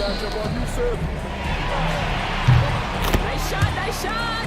matchup on you, sir. Nice shot, nice shot!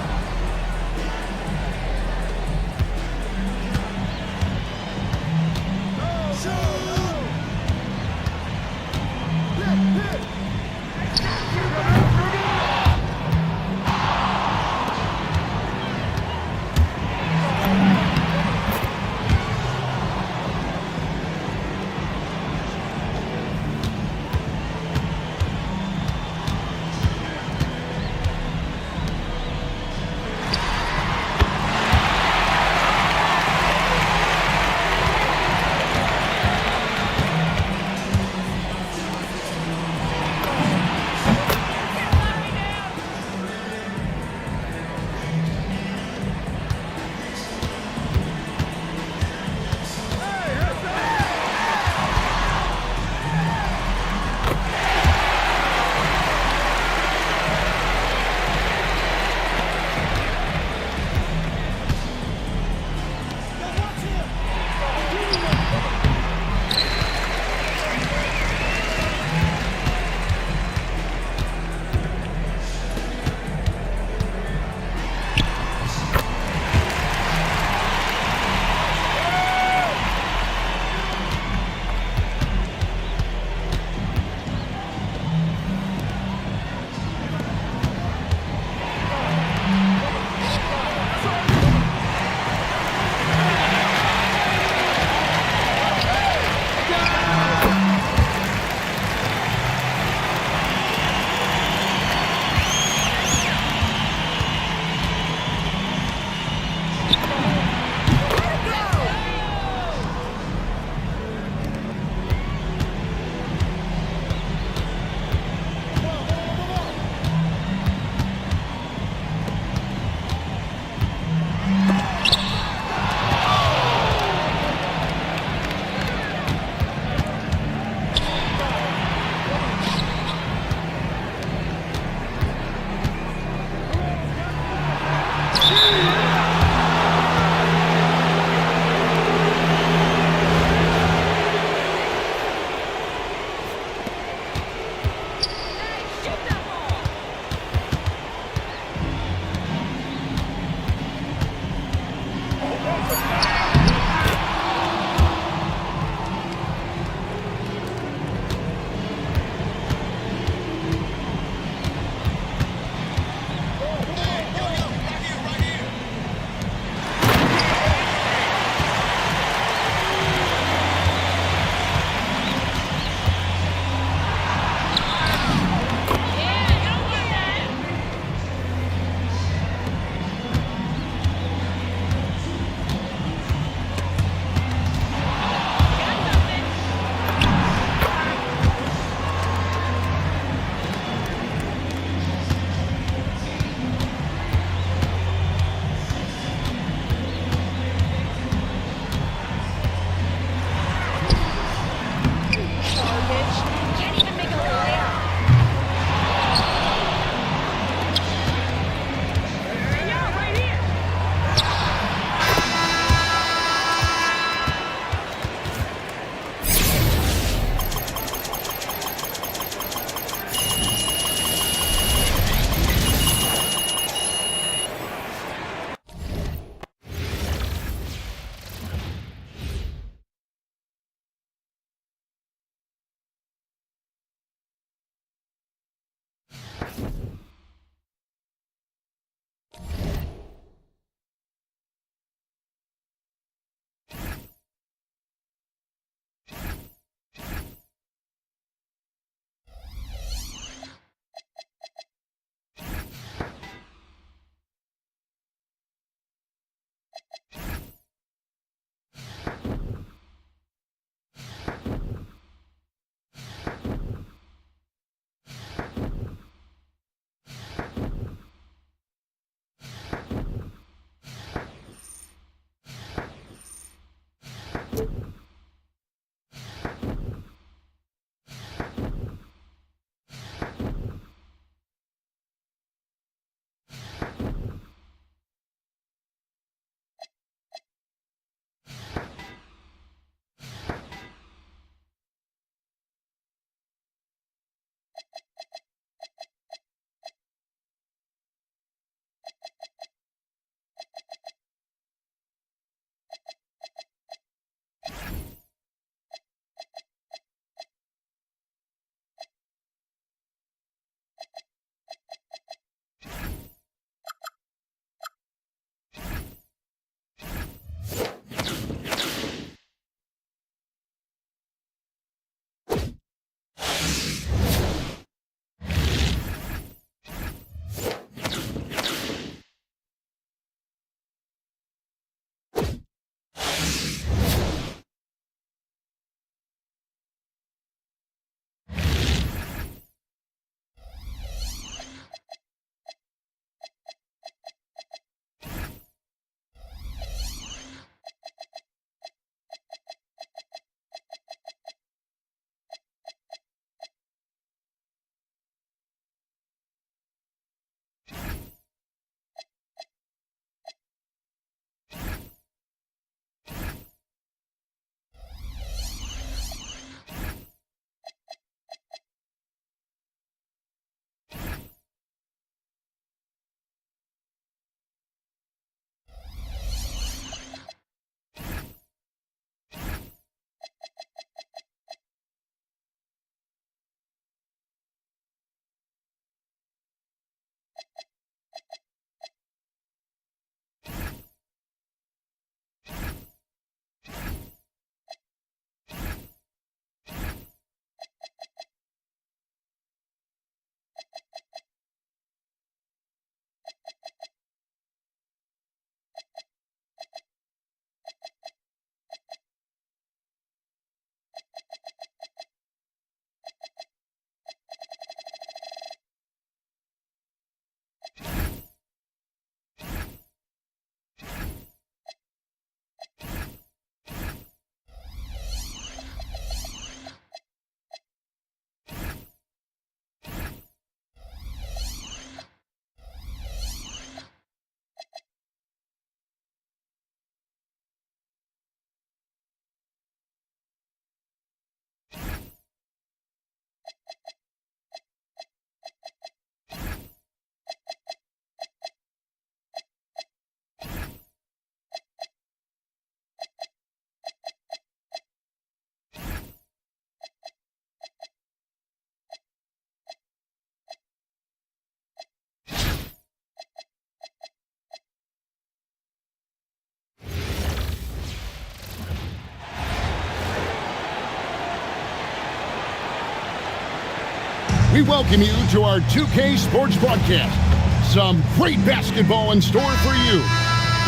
We welcome you to our 2K Sports broadcast. Some great basketball in store for you.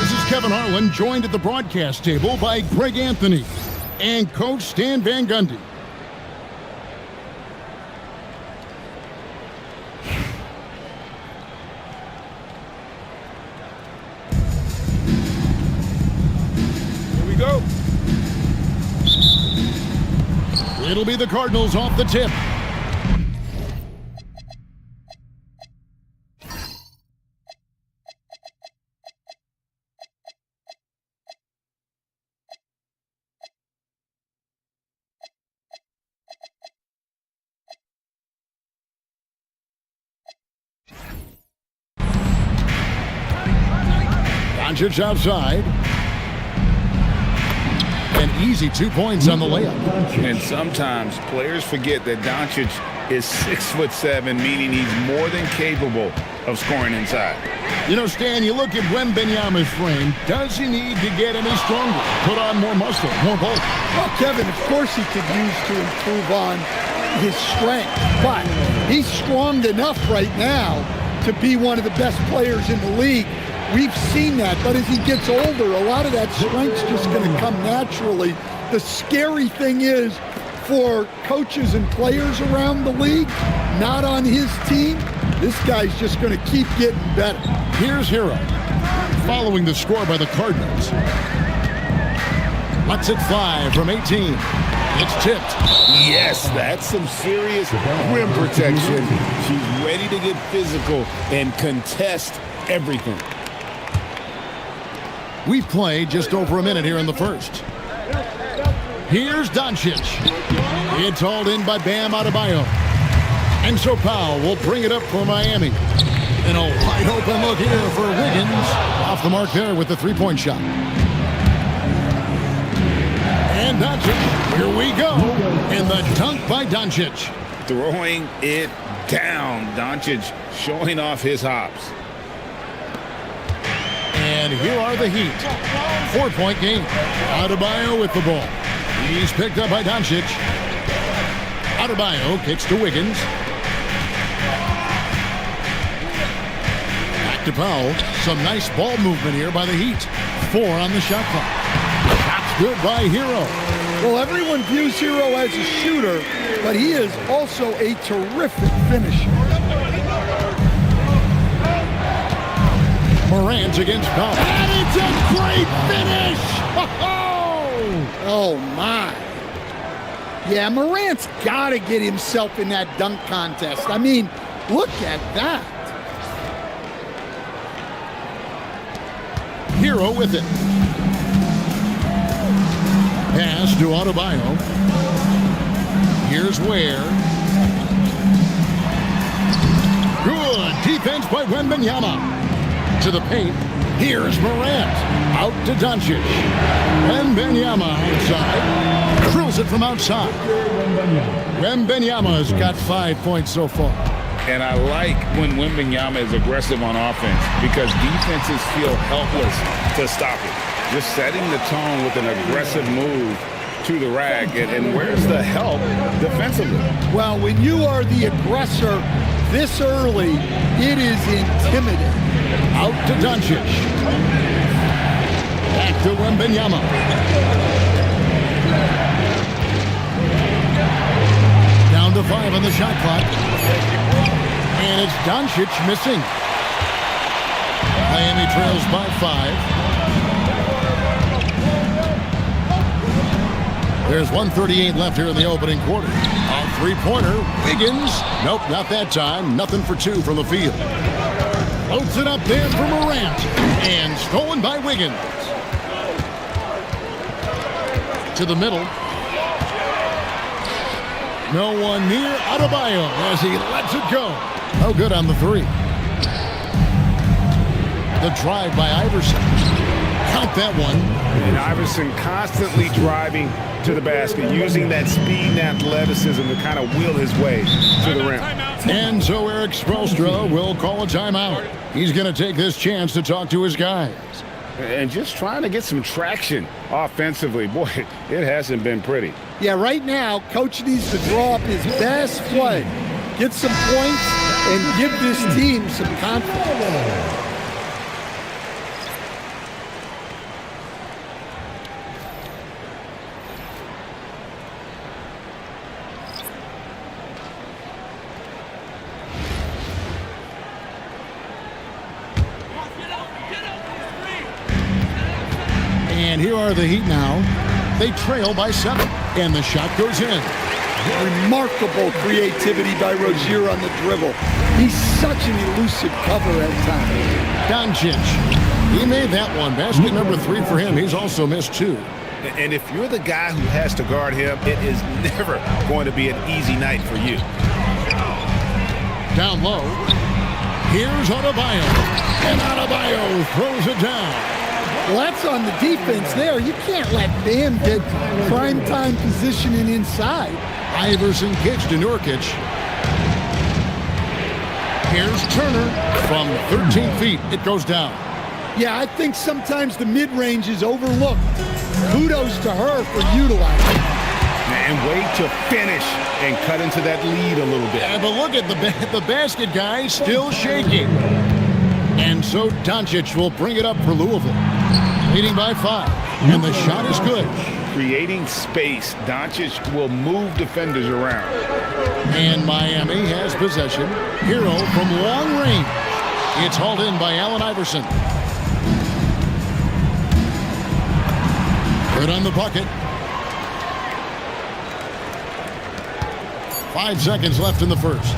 This is Kevin Harlan, joined at the broadcast table by Greg Anthony and Coach Stan Van Gundy. Here we go. It'll be the Cardinals off the tip. Doncic outside. An easy 2 points on the layup. And sometimes players forget that Doncic is 6'7", meaning he's more than capable of scoring inside. You know, Stan, you look at Wembanyama's frame. Does he need to get any stronger? Put on more muscle, more bulk? Well, Kevin, of course he could use to improve on his strength, but he's strong enough right now to be one of the best players in the league. We've seen that, but as he gets older, a lot of that strength's just going to come naturally. The scary thing is, for coaches and players around the league, not on his team, this guy's just going to keep getting better. Here's Hero, following the score by the Cardinals. Lets it fly from 18. It's tipped. Yes, that's some serious rim protection. She's ready to get physical and contest everything. We've played just over a minute here in the first. Here's Doncic. It's hauled in by Bam Adebayo. And so Powell will bring it up for Miami. And a wide open look here for Wiggins. Off the mark there with the three-point shot. And Doncic, here we go. And the dunk by Doncic. Throwing it down. Doncic showing off his hops. And here are the Heat. 4-point game. Adebayo with the ball. He's picked up by Doncic. Adebayo kicks to Wiggins. Back to Powell. Some nice ball movement here by the Heat. 4 on the shot clock. Shot's good by Hero. Well, everyone views Hero as a shooter, but he is also a terrific finisher. Morant against Powell. And it's a great finish! Oh, my. Yeah, Morant's got to get himself in that dunk contest. I mean, look at that. Hero with it. Pass to Adebayo. Here's Ware. Good defense by Wembanyama. To the paint. Here's Morant. Out to Doncic. Wembanyama outside. Drills it from outside. Wembanyama's got 5 points so far. And I like when Wembanyama is aggressive on offense because defenses feel helpless to stop it. Just setting the tone with an aggressive move to the rack. And where's the help defensively? Well, when you are the aggressor this early, it is intimidating. Out to Doncic. Back to Wembanyama. Down to 5 on the shot clock. And it's Doncic missing. Miami trails by 5. There's 1:38 left here in the opening quarter. A three-pointer. Wiggins. Nope, not that time. Nothing for 2 from the field. Floats it up there for Morant. And stolen by Wiggins. To the middle. No one near Adebayo as he lets it go. No good on the three. The drive by Iverson. Count that one. And Iverson constantly driving to the basket, using that speed and athleticism to kind of wheel his way to the rim. And so Eric Spoelstra will call a timeout. He's going to take this chance to talk to his guys. And just trying to get some traction offensively. Boy, it hasn't been pretty. Yeah, right now, Coach needs to draw up his best play, get some points, and give this team some confidence. And here are the Heat now. They trail by 7, and the shot goes in. Remarkable creativity by Rozier on the dribble. He's such an elusive cover at times. Doncic, he made that one. Basket number 3 for him. He's also missed 2. And if you're the guy who has to guard him, it is never going to be an easy night for you. Down low. Here's Adebayo. And Adebayo throws it down. Well, that's on the defense there. You can't let Bam get prime-time positioning inside. Iverson kicks to Nurkic. Here's Turner from 13 feet. It goes down. Yeah, I think sometimes the mid-range is overlooked. Kudos to her for utilizing it. And wait to finish and cut into that lead a little bit. But look at the basket guy still shaking. And so Doncic will bring it up for Louisville. Leading by 5. And the shot is good. Creating space. Doncic will move defenders around. And Miami has possession. Hero from long range. It's hauled in by Allen Iverson. Good on the bucket. 5 seconds left in the first.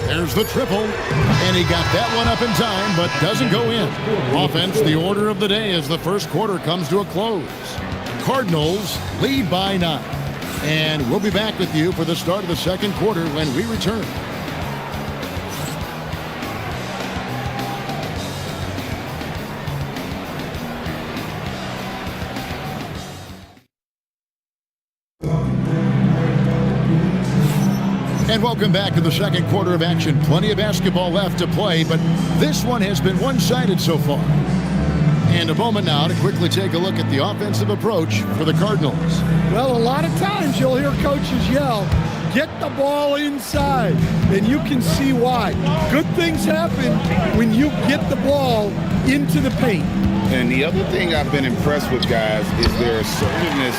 There's the triple, and he got that one up in time, but doesn't go in. Offense, the order of the day as the first quarter comes to a close. Cardinals lead by 9. And we'll be back with you for the start of the second quarter when we return. And welcome back to the second quarter of action. Plenty of basketball left to play, but this one has been one-sided so far. And a moment now to quickly take a look at the offensive approach for the Cardinals. Well, a lot of times you'll hear coaches yell, get the ball inside, and you can see why. Good things happen when you get the ball into the paint. And the other thing I've been impressed with, guys, is their assertiveness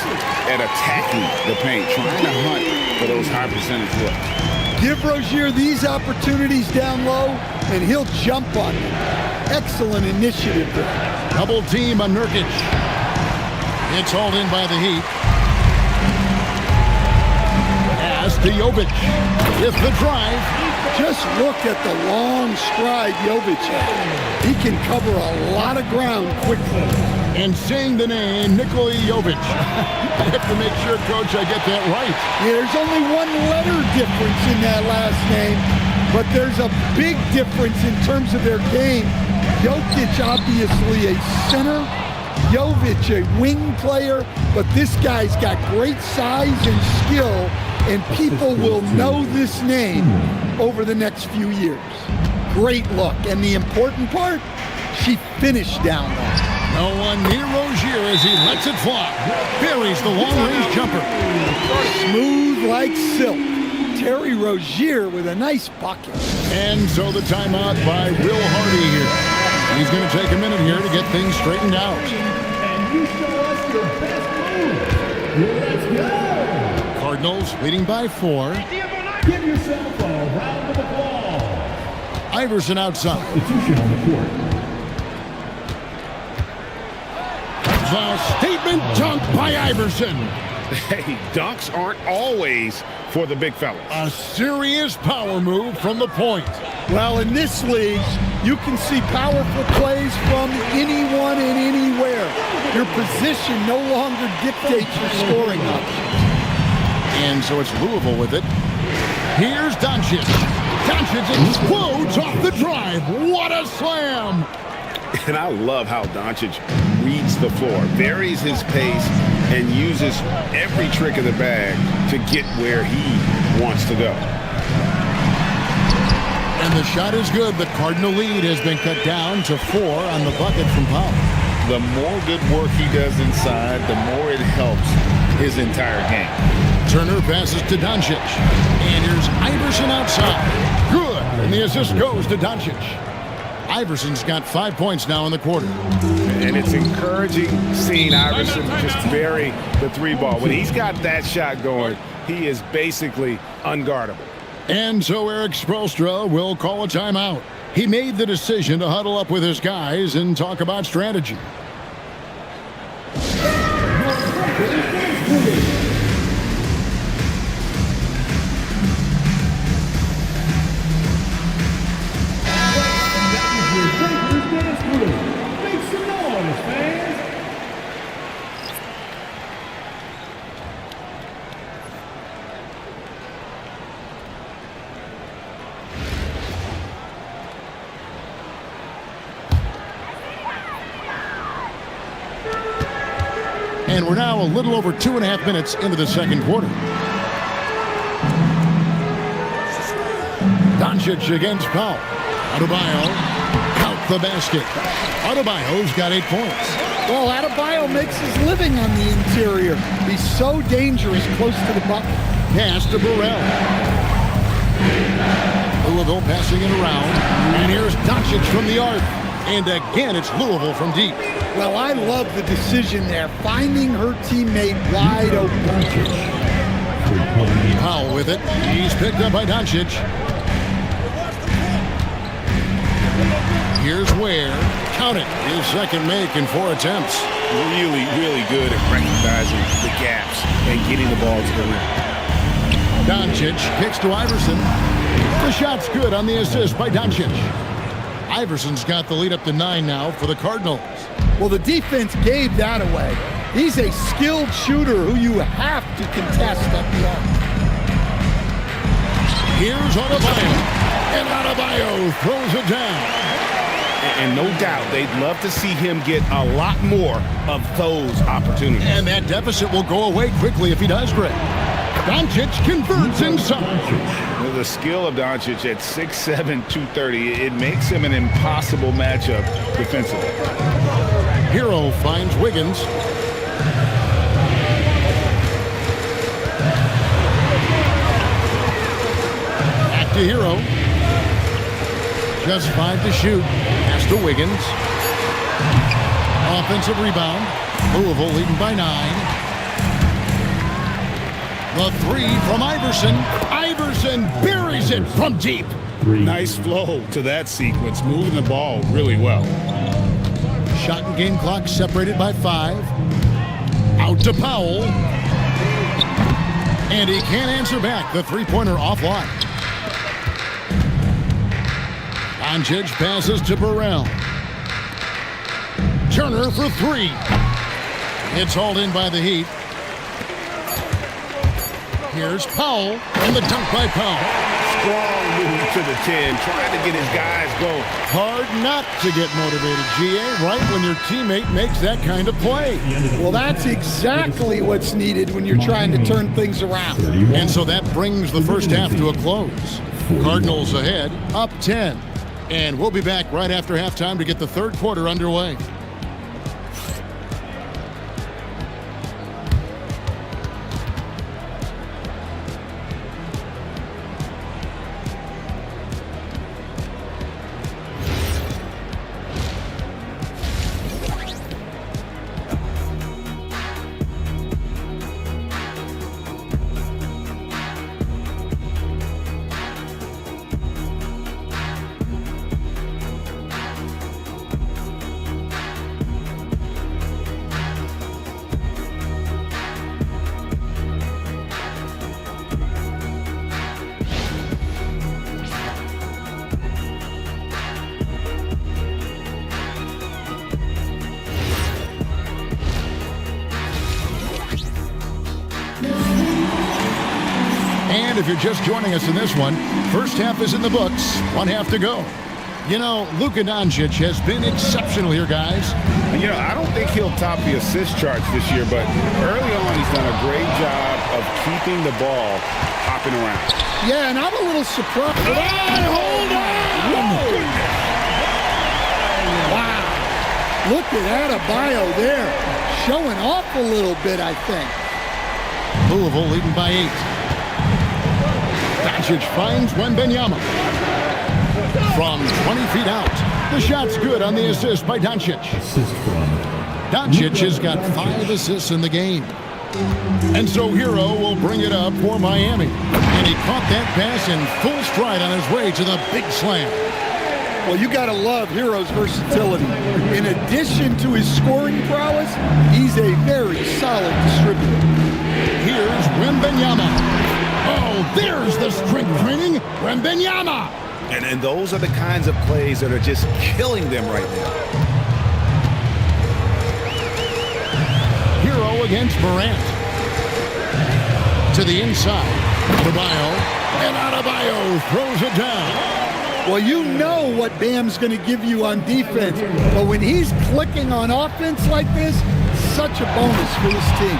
at attacking the paint, trying to hunt for those high percentage looks. Give Rozier these opportunities down low, and he'll jump on them. Excellent initiative there. Double team on Nurkic. It's hauled in by the Heat. Pass to Jovic with the drive. Just look at the long stride Jovic has. He can cover a lot of ground quickly. And saying the name, Nikola Jovic. I have to make sure, Coach, I get that right. Yeah, there's only one letter difference in that last name, but there's a big difference in terms of their game. Jokic, obviously a center. Jovic, a wing player, but this guy's got great size and skill, and people will know this name over the next few years. Great look, and the important part, she finished down there. No one near Rozier as he lets it fly. Buries the long-range jumper. Smooth like silk. Terry Rozier with a nice bucket. And so the timeout by Will Hardy here. He's going to take a minute here to get things straightened out. And you show us your best move. Let's go. Cardinals leading by 4. Give yourself a round of applause. Iverson outside. Substitution on the court. The statement dunk by Iverson. Hey, dunks aren't always for the big fellas. A serious power move from the point. Well, in this league, you can see powerful plays from anyone and anywhere. Your position no longer dictates your scoring options. And so it's Louisville with it. Here's Doncic. Doncic explodes off the drive. What a slam! And I love how Doncic reads the floor, varies his pace, and uses every trick of the bag to get where he wants to go. And the shot is good. The Cardinal lead has been cut down to 4 on the bucket from Powell. The more good work he does inside, the more it helps his entire game. Turner passes to Doncic. And here's Iverson outside. Good. And the assist goes to Doncic. Iverson's got 5 points now in the quarter. And it's encouraging seeing Iverson just bury the 3 ball. When he's got that shot going, he is basically unguardable. And so Eric Spoelstra will call a timeout. He made the decision to huddle up with his guys and talk about strategy. Make some noise, fans. And we're now a little over 2.5 minutes into the second quarter. Doncic against Powell. Adebayo count the basket. Adebayo's got 8 points. Well, Adebayo makes his living on the interior. He's so dangerous close to the bucket. Pass to Burrell. Louisville passing it around. And here's Doncic from the arc. And again, it's Louisville from deep. Well, I love the decision there, finding her teammate wide open. Powell with it. He's picked up by Doncic. Here's Ware. Count it. His second make in 4 attempts. Really, really good at recognizing the gaps and getting the ball to the rim. Doncic kicks to Iverson. The shot's good on the assist by Doncic. Iverson's got the lead up to 9 now for the Cardinals. Well, the defense gave that away. He's a skilled shooter who you have to contest at the arc. Here's Adebayo. And Adebayo throws it down. And no doubt, they'd love to see him get a lot more of those opportunities. And that deficit will go away quickly if he does, Greg. Doncic converts inside. The skill of Doncic at 6'7", 230, it makes him an impossible matchup defensively. Hero finds Wiggins. Back to Hero. Just 5 to shoot. Pass to Wiggins. Offensive rebound. Louisville leading by 9. The 3 from Iverson. Iverson buries it from deep. Nice flow to that sequence, moving the ball really well. Shot and game clock separated by 5. Out to Powell. And he can't answer back. The three-pointer offline. Doncic passes to Burrell. Turner for 3. It's hauled in by the Heat. Here's Powell, and the dunk by Powell. Strong move to the 10, trying to get his guys going. Hard not to get motivated, GA, right when your teammate makes that kind of play. Well, that's exactly what's needed when you're trying to turn things around. And so that brings the first half to a close. Cardinals ahead, up 10. And we'll be back right after halftime to get the third quarter underway. if you're just joining us in this one, first half is in the books, one half to go. You know, Luka Doncic has been exceptional here, guys. And, I don't think he'll top the assist charts this year, but early on he's done a great job of keeping the ball hopping around. Yeah, and I'm a little surprised. Hold on! Wow. Look at Adebayo there. Showing off a little bit, I think. Louisville leading by 8. Doncic finds Wembanyama. From 20 feet out, the shot's good on the assist by Doncic. Doncic has got 5 assists in the game. And so Hero will bring it up for Miami. And he caught that pass in full stride on his way to the big slam. Well, you got to love Hero's versatility. In addition to his scoring prowess, he's a very solid distributor. Here's Wembanyama. Oh, there's the strength training. Wembanyama. And those are the kinds of plays that are just killing them right now. Hero against Morant. To the inside. Adebayo. And Adebayo throws it down. Well, you know what Bam's going to give you on defense. But when he's clicking on offense like this, such a bonus for this team.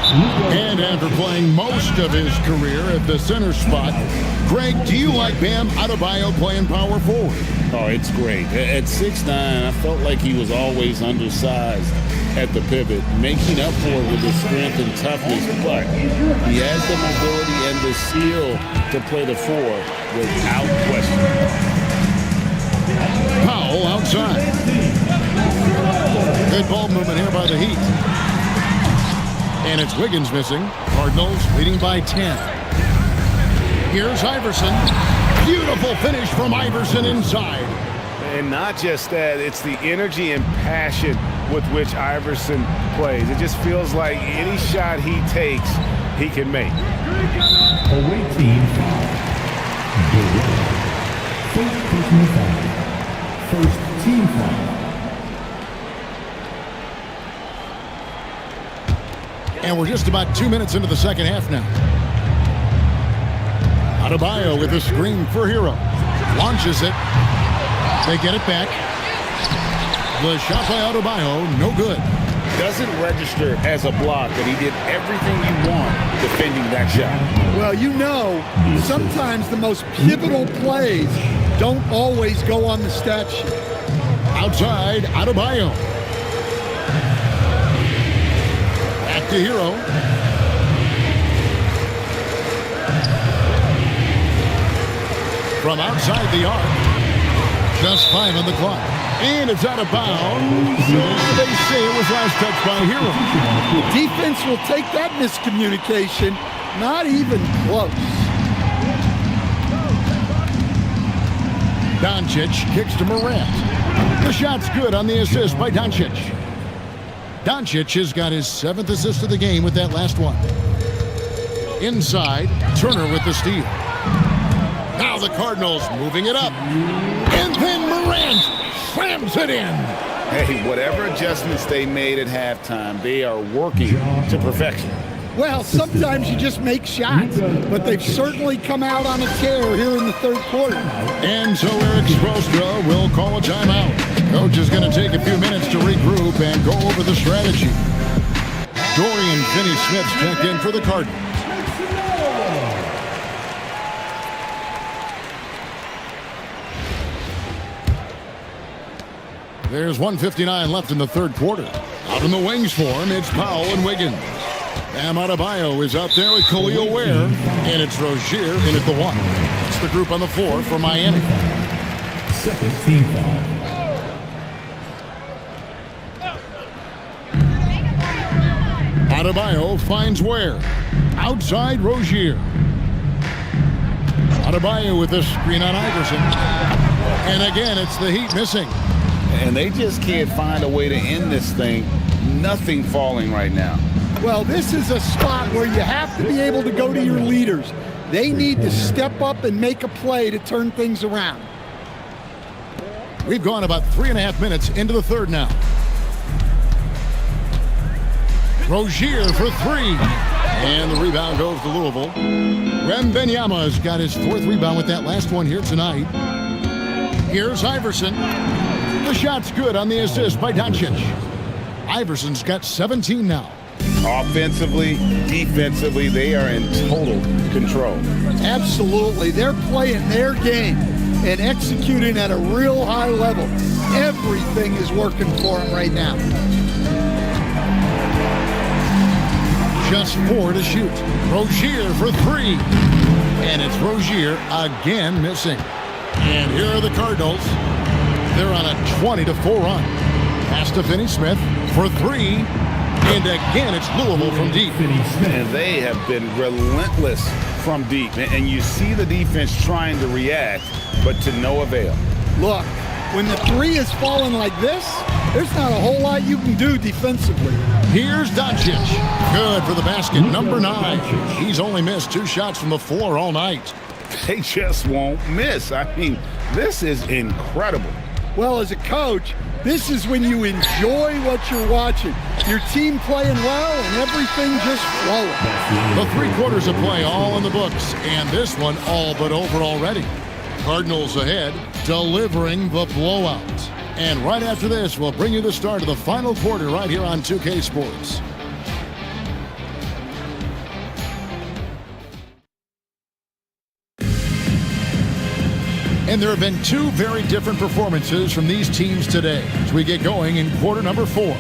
And after playing most of his career at the center spot, Greg, do you like Bam Adebayo playing power forward? Oh, it's great. At 6'9", I felt like he was always undersized at the pivot, making up for it with his strength and toughness, but he has the mobility and the skill to play the 4 without question. Powell outside. Good ball movement here by the Heat. And it's Wiggins missing. Cardinals leading by 10. Here's Iverson. Beautiful finish from Iverson inside. And not just that, it's the energy and passion with which Iverson plays. It just feels like any shot he takes, he can make. Away team foul. First personal foul. First team foul. And we're just about 2 minutes into the second half now. Adebayo with a screen for Hero. Launches it. They get it back. The shot by Adebayo, no good. Doesn't register as a block that he did everything you want defending that shot. Well, you know, sometimes the most pivotal plays don't always go on the stat sheet. Outside, Adebayo. Back to Hero. From outside the arc. Just 5 on the clock. And it's out of bounds. They say it was last touched by Hero. Defense will take that miscommunication. Not even close. Doncic kicks to Morant. The shot's good on the assist by Doncic. Doncic has got his 7th assist of the game with that last one. Inside, Turner with the steal. Now the Cardinals moving it up. And then Morant slams it in. Hey, whatever adjustments they made at halftime, they are working to perfection. Well, sometimes you just make shots, but they've certainly come out on a tear here in the third quarter. And so Eric Spoelstra will call a timeout. Coach is going to take a few minutes to regroup and go over the strategy. Dorian Finney-Smith's checked in for the Cardinals. There's 1:59 left in the third quarter. Out in the wings for him, it's Powell and Wiggins. Bam Adebayo is out there with Khalil Ware, and it's Rozier in at the 1. It's the group on the floor for Miami. Second team foul. Adebayo finds Ware. Outside Rozier. Adebayo with the screen on Iverson. And again, it's the Heat missing. And they just can't find a way to end this thing. Nothing falling right now. Well, this is a spot where you have to be able to go to your leaders. They need to step up and make a play to turn things around. We've gone about 3.5 minutes into the third now. Rozier for 3. And the rebound goes to Louisville. Wembanyama's got his 4th rebound with that last one here tonight. Here's Iverson. The shot's good on the assist by Doncic. Iverson's got 17 now. Offensively, defensively, they are in total control. Absolutely. They're playing their game and executing at a real high level. Everything is working for them right now. Just 4 to shoot. Rozier for 3. And it's Rozier again missing. And here are the Cardinals. They're on a 20-4 run. Pass to Finney-Smith for 3. And again, it's Louisville from deep. And they have been relentless from deep. And you see the defense trying to react, but to no avail. Look, when the 3 is falling like this, there's not a whole lot you can do defensively. Here's Doncic. Good for the basket, number 9. He's only missed 2 shots from the floor all night. They just won't miss. I mean, this is incredible. Well, as a coach, this is when you enjoy what you're watching. Your team playing well and everything just flowing. The 3 quarters of play all in the books, and this one all but over already. Cardinals ahead, delivering the blowout. And right after this, we'll bring you the start of the final quarter right here on 2K Sports. And there have been 2 very different performances from these teams today as we get going in quarter number 4.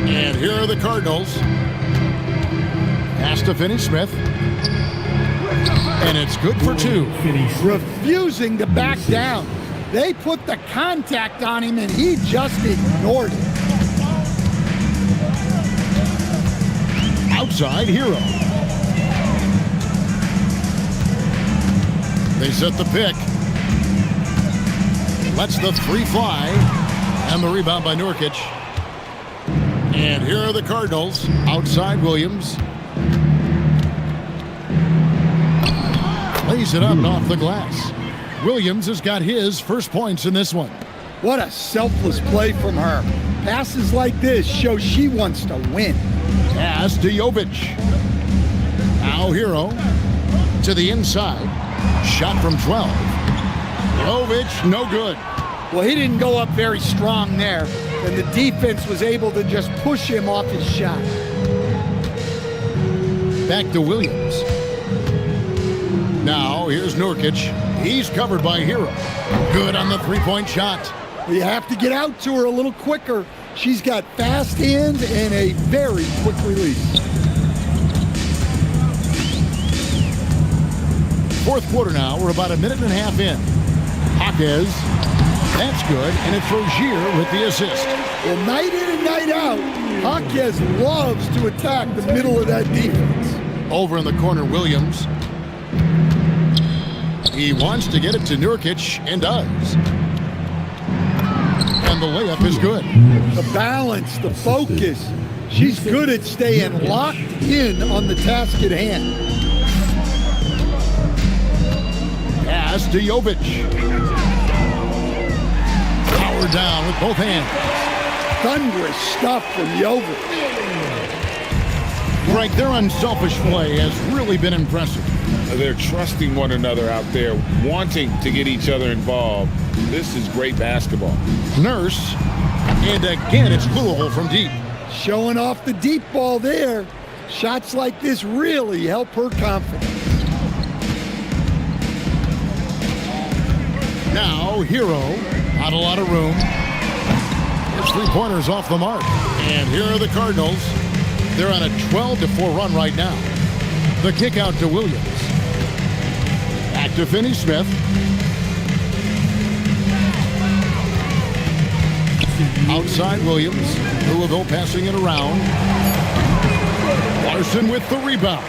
And here are the Cardinals. Pass to Finney-Smith. And it's good for 2. Refusing to back down. They put the contact on him and he just ignored it. Outside Hero. They set the pick. Lets the 3 fly. And the rebound by Nurkic. And here are the Cardinals. Outside Williams. Lays it up and off the glass. Williams has got his first points in this one. What a selfless play from her. Passes like this show she wants to win. Pass to Jovic. Now Hero to the inside. Shot from 12. Jovic, no good. Well, he didn't go up very strong there, and the defense was able to just push him off his shot. Back to Williams. Now here's Nurkic. He's covered by Hero. Good on the 3-point shot. You have to get out to her a little quicker. She's got fast hands and a very quick release. 4th quarter now. We're about a minute and a half in. Jaquez. That's good, and it's Rozier with the assist. Well, night in and night out, Jaquez loves to attack the middle of that defense. Over in the corner, Williams. He wants to get it to Nurkic, and does. And the layup is good. The balance, the focus. She's good at staying locked in on the task at hand. Pass to Jovic. Power down with both hands. Thunderous stuff from Jovic. Greg, their unselfish play has really been impressive. They're trusting one another out there, wanting to get each other involved. This is great basketball. Nurse. And again, it's Louisville from deep. Showing off the deep ball there. Shots like this really help her confidence. Now, Hero. Not a lot of room. His 3-pointers off the mark. And here are the Cardinals. They're on a 12-4 run right now. The kick out to Williams. Back to Finney-Smith. Outside Williams. Louisville passing it around. Larson with the rebound.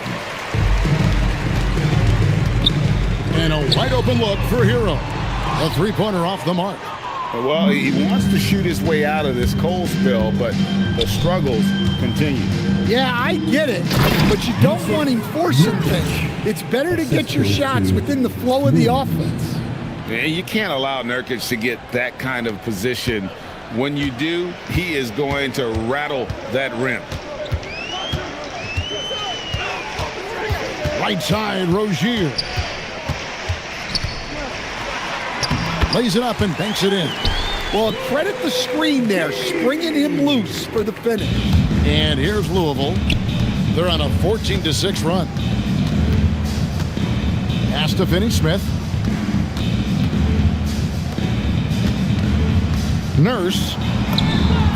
And a wide open look for Hero. A 3-pointer off the mark. Well, he wants to shoot his way out of this cold spell, but the struggles continue. Yeah, I get it, but you don't want him forcing things. It's better to get your shots within the flow of the offense. And you can't allow Nurkic to get that kind of position. When you do, he is going to rattle that rim. Right side, Rozier. Lays it up and banks it in. Well, credit the screen there, springing him loose for the finish. And here's Louisville. They're on a 14-6 run. Pass to Finney-Smith. Nurse.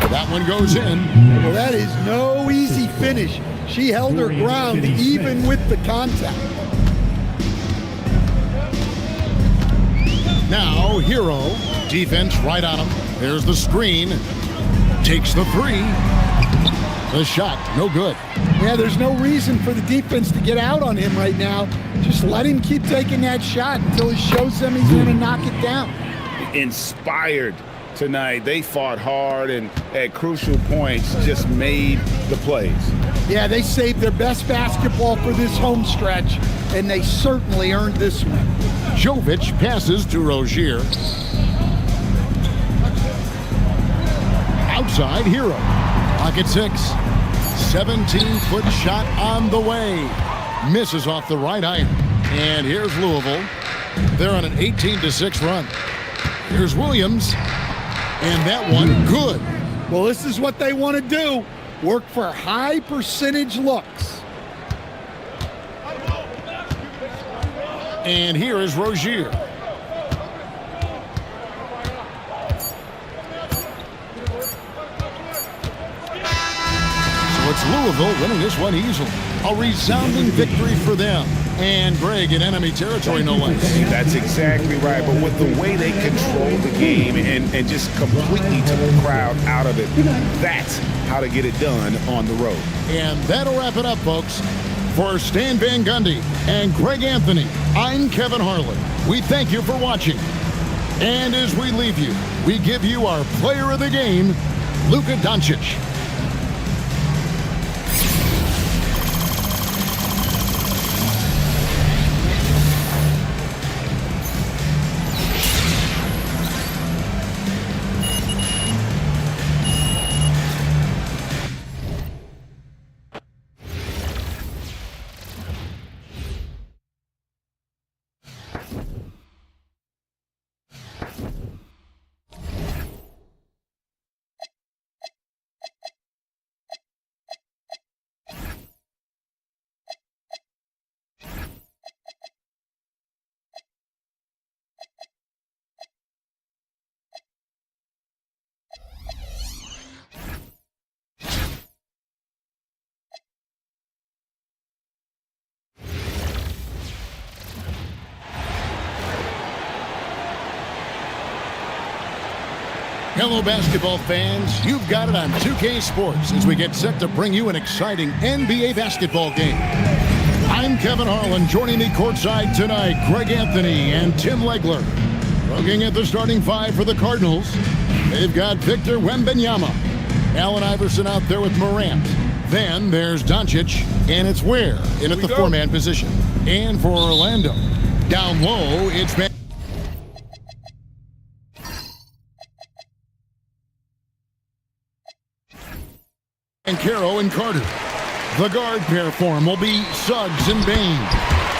That one goes in. Well, that is no easy finish. She held her ground even with the contact. Now, Hero. Defense right on him. There's the screen. Takes the three. The shot, no good. Yeah, there's no reason for the defense to get out on him right now. Just let him keep taking that shot until he shows them he's going to knock it down. Inspired tonight. They fought hard and at crucial points just made the plays. Yeah, they saved their best basketball for this home stretch, and they certainly earned this one. Jovic passes to Rozier. Outside, Hero. Pocket 6. 17-foot shot on the way. Misses off the right iron. And here's Louisville. They're on an 18-6 run. Here's Williams. And that one, good. Well, this is what they want to do. Work for high percentage looks. And here is Rozier. So it's Louisville winning this one easily. A resounding victory for them. And Greg in enemy territory, no less. That's exactly right. But with the way they controlled the game and just completely took the crowd out of it, that's how to get it done on the road. And that'll wrap it up, folks. For Stan Van Gundy and Greg Anthony, I'm Kevin Harlan. We thank you for watching. And as we leave you, we give you our player of the game, Luka Doncic. Hello, basketball fans. You've got it on 2K Sports as we get set to bring you an exciting NBA basketball game. I'm Kevin Harlan. Joining me courtside tonight, Greg Anthony and Tim Legler. Looking at the starting five for the Cardinals, they've got Victor Wembanyama. Allen Iverson out there with Morant. Then there's Doncic, and it's Ware in at the four-man position. And for Orlando, down low, it's Ben. And Caro and Carter. The guard pair form will be Suggs and Bain.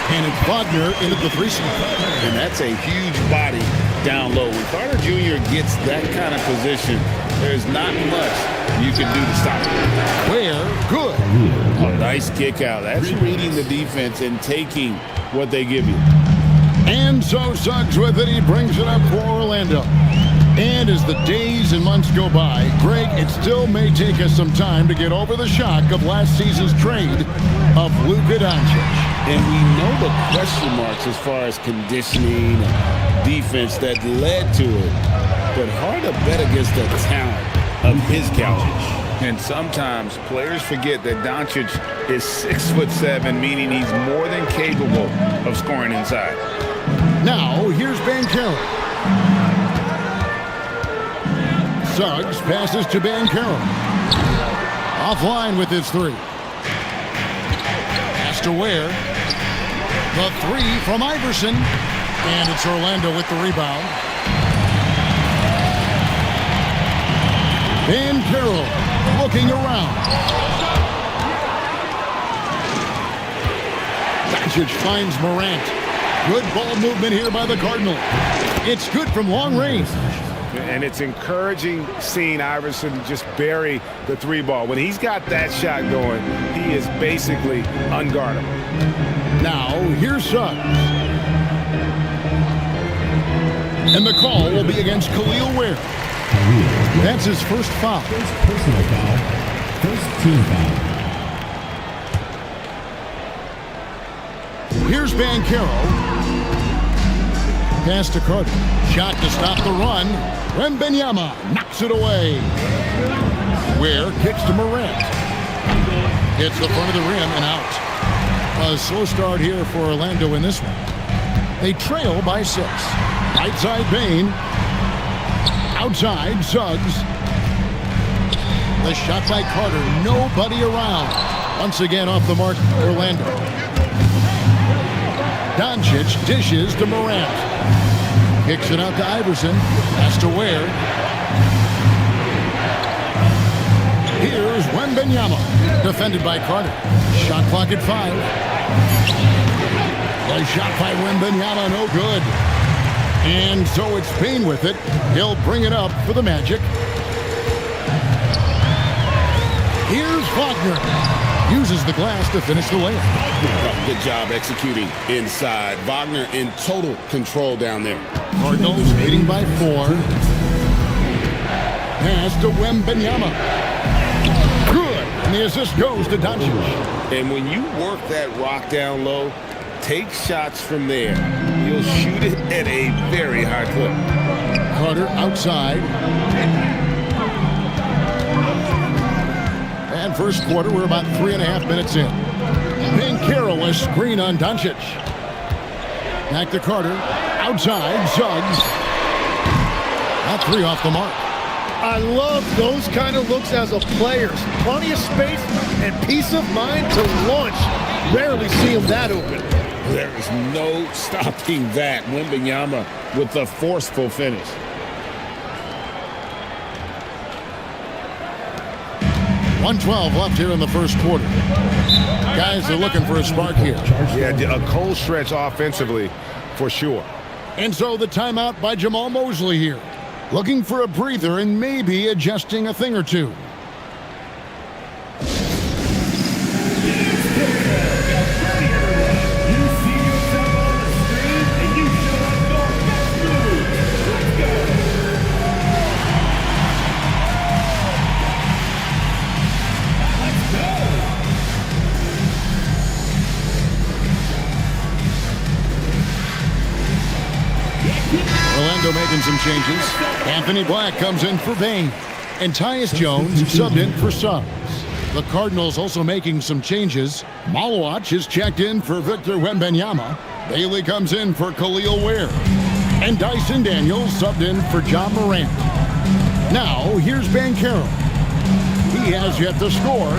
And it's Wagner in at the three spot. And that's a huge body down low. When Carter Jr. gets that kind of position, there's not much you can do to stop him. Ware, good. A nice kick out. That's reading the defense and taking what they give you. And so Suggs with it. He brings it up for Orlando. And as the days and months go by, Greg, it still may take us some time to get over the shock of last season's trade of Luka Doncic. And we know the question marks as far as conditioning and defense that led to it. But hard to bet against the talent of his caliber. And sometimes players forget that Doncic is 6'7", meaning he's more than capable of scoring inside. Now, here's Banchero. Suggs passes to Banchero. Offline with his three. Pass to Ware. The three from Iverson. And it's Orlando with the rebound. Banchero looking around. Doncic finds Morant. Good ball movement here by the Cardinals. It's good from long range. And it's encouraging seeing Iverson just bury the three ball. When he's got that shot going, he is basically unguardable. Now, here's Suggs. And the call will be against Khalil Ware. That's his first foul. First personal foul. First team foul. Here's Banchero. Pass to Carter. Shot to stop the run. Wembanyama knocks it away. Ware kicks to Morant. Hits the front of the rim and out. A slow start here for Orlando in this one. They trail by 6. Right side Bane. Outside Suggs. The shot by Carter. Nobody around. Once again off the mark, Orlando. Doncic dishes to Morant. Kicks it out to Iverson. Pass to Ware. Here's Wembanyama. Defended by Carter. Shot clock at 5. The shot by Wembanyama, no good. And so it's Payne with it. He'll bring it up for the Magic. Here's Wagner. Uses the glass to finish the layup. Good job executing inside. Wagner in total control down there. Cardinals leading by 4. Pass to Wembanyama. Good. And the assist goes to Doncic. And when you work that rock down low, take shots from there. You'll shoot it at a very high clip. Carter outside. And first quarter, we're about 3.5 minutes in. Banchero, a screen on Doncic. Back to Carter. Outside, Suggs. That 3 off the mark. I love those kind of looks as a player. Plenty of space and peace of mind to launch. Rarely see him that open. There is no stopping that. Wembanyama with the forceful finish. .112 left here in the first quarter. Guys are looking for a spark here. Yeah, a cold stretch offensively for sure. And so the timeout by Jamal Mosley here. Looking for a breather and maybe adjusting a thing or two. Orlando making some changes. Anthony Black comes in for Bane. And Tyus Jones subbed in for Suggs. The Cardinals also making some changes. Malawach is checked in for Victor Wembanyama. Bailey comes in for Khalil Ware. And Dyson Daniels subbed in for John Morant. Now, here's Banchero. He has yet to score.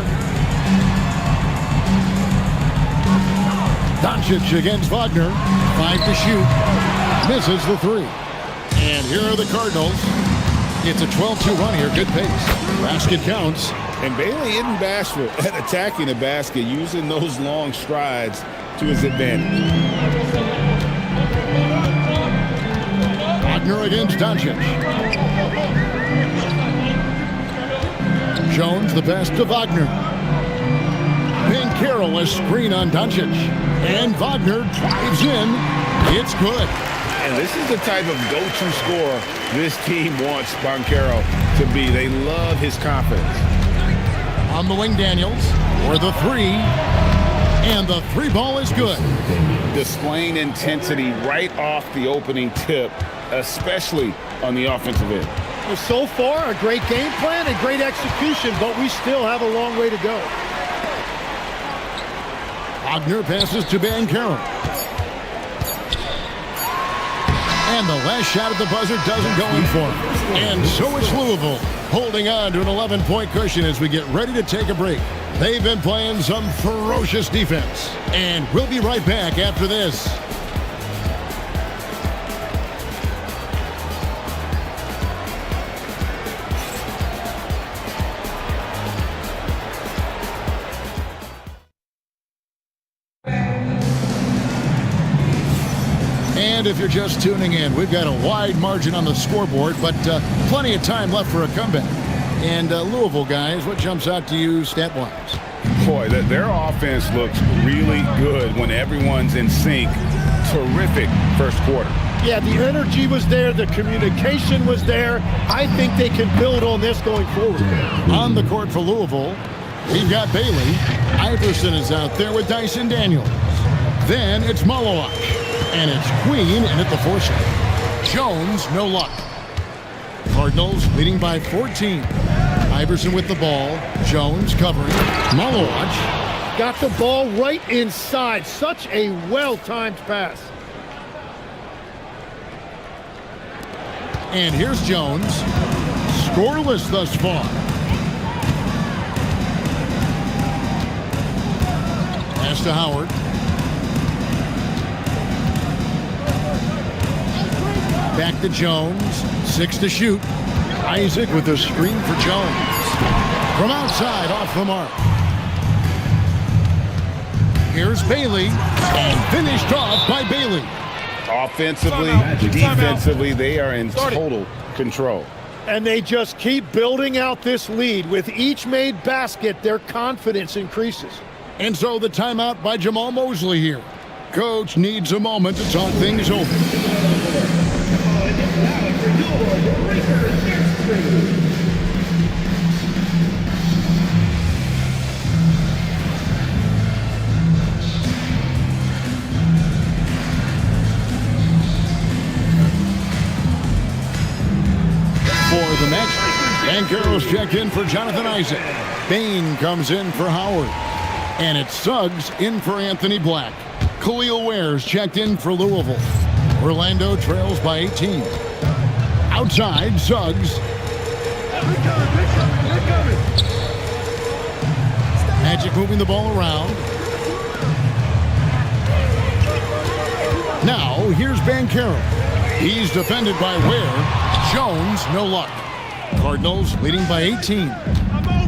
Doncic against Wagner. 5 to shoot. Misses the 3. And here are the Cardinals. It's a 12-2 run here. Good pace. Basket counts. And Bailey isn't bashful at attacking the basket, using those long strides to his advantage. Wagner against Doncic. Jones the pass to Wagner. Banchero a screen on Doncic. And Wagner drives in. It's good. And this is the type of go-to scorer this team wants Banchero to be. They love his confidence. On the wing, Daniels for the 3. And the 3 ball is good. Displaying intensity right off the opening tip, especially on the offensive end. Well, so far, a great game plan and great execution, but we still have a long way to go. Wagner passes to Banchero. And the last shot at the buzzer doesn't go in for him. And so it's Louisville holding on to an 11-point cushion as we get ready to take a break. They've been playing some ferocious defense. And we'll be right back after this. And if you're just tuning in, we've got a wide margin on the scoreboard, but plenty of time left for a comeback. And Louisville, guys, what jumps out to you stat-wise? Boy, their offense looks really good when everyone's in sync. Terrific first quarter. Yeah, the energy was there. The communication was there. I think they can build on this going forward. On the court for Louisville, we've got Bailey. Iverson is out there with Dyson Daniels. Then it's Malawak. And it's Queen in at the 4 shot. Jones, no luck. Cardinals leading by 14. Iverson with the ball. Jones covering. Malawak Got the ball right inside. Such a well-timed pass. And here's Jones. Scoreless thus far. Pass to Howard. Back to Jones. 6 to shoot. Isaac with a screen for Jones. From outside, off the mark. Here's Bailey. And finished off by Bailey. Offensively, defensively, they are in total control. And they just keep building out this lead. With each made basket, their confidence increases. And so the timeout by Jamal Mosley here. Coach needs a moment to talk things over. For the match, Banchero's checked in for Jonathan Isaac. Bain comes in for Howard. And it's Suggs in for Anthony Black. Khalil Ware's checked in for Louisville. Orlando trails by 18. Outside, Suggs. Magic moving the ball around. Now, here's Banchero. He's defended by Ware. Jones, no luck. Cardinals leading by 18.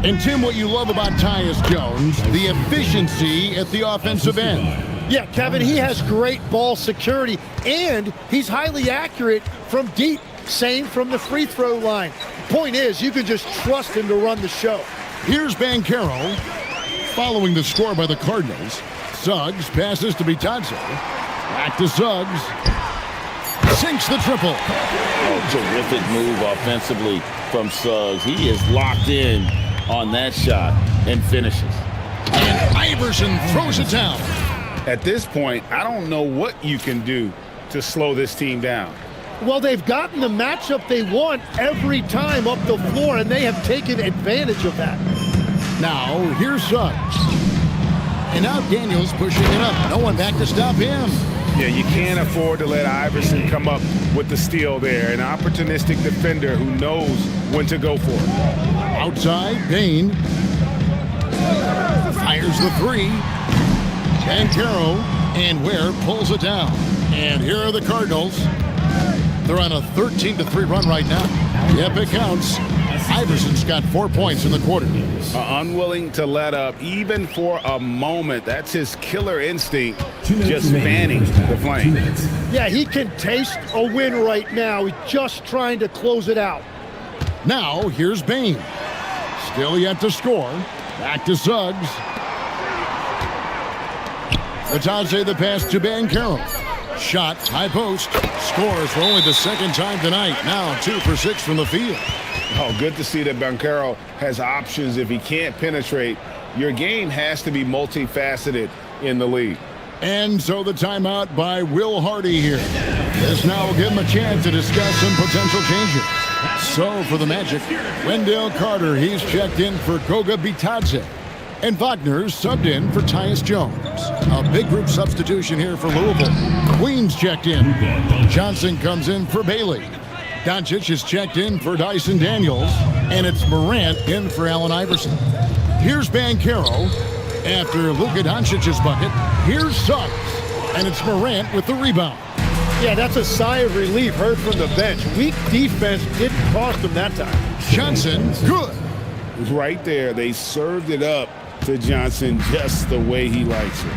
And Tim, what you love about Tyus Jones, the efficiency at the offensive end. Yeah, Kevin, he has great ball security, and he's highly accurate from deep, same from the free throw line. Point is, you can just trust him to run the show. Here's Banchero. Following the score by the Cardinals, Suggs passes to Bitadze. Back to Suggs. Sinks the triple. Oh, terrific move offensively from Suggs. He is locked in on that shot and finishes. And Iverson throws it down. At this point, I don't know what you can do to slow this team down. Well, they've gotten the matchup they want every time up the floor, and they have taken advantage of that. Now, here's Suggs. And now Daniels pushing it up. No one back to stop him. Yeah, you can't afford to let Iverson come up with the steal there. An opportunistic defender who knows when to go for it. Outside, Bain. Fires the 3. Banchero and Ware pulls it down. And here are the Cardinals. They're on a 13-3 run right now. Yep, it counts. Iverson's got 4 points in the quarter. Unwilling to let up even for a moment. That's his killer instinct, just fanning the flame. Yeah, he can taste a win right now. He's just trying to close it out. Now, here's Bain. Still yet to score. Back to Suggs. Bitadze the pass to Banchero. Shot, high post. Scores for only the second time tonight. Now 2 for 6 from the field. Oh, good to see that Banchero has options if he can't penetrate. Your game has to be multifaceted in the league. And so the timeout by Will Hardy here. This now will give him a chance to discuss some potential changes. So for the Magic, Wendell Carter, he's checked in for Goga Bitadze. And Wagner's subbed in for Tyus Jones. A big group substitution here for Louisville. Queen's checked in. Johnson comes in for Bailey. Doncic is checked in for Dyson Daniels. And it's Morant in for Allen Iverson. Here's Banchero. After Luka Doncic's bucket, here's Suggs. And it's Morant with the rebound. Yeah, that's a sigh of relief heard from the bench. Weak defense didn't cost them that time. Johnson, good. Right there, they served it up to Johnson just the way he likes it.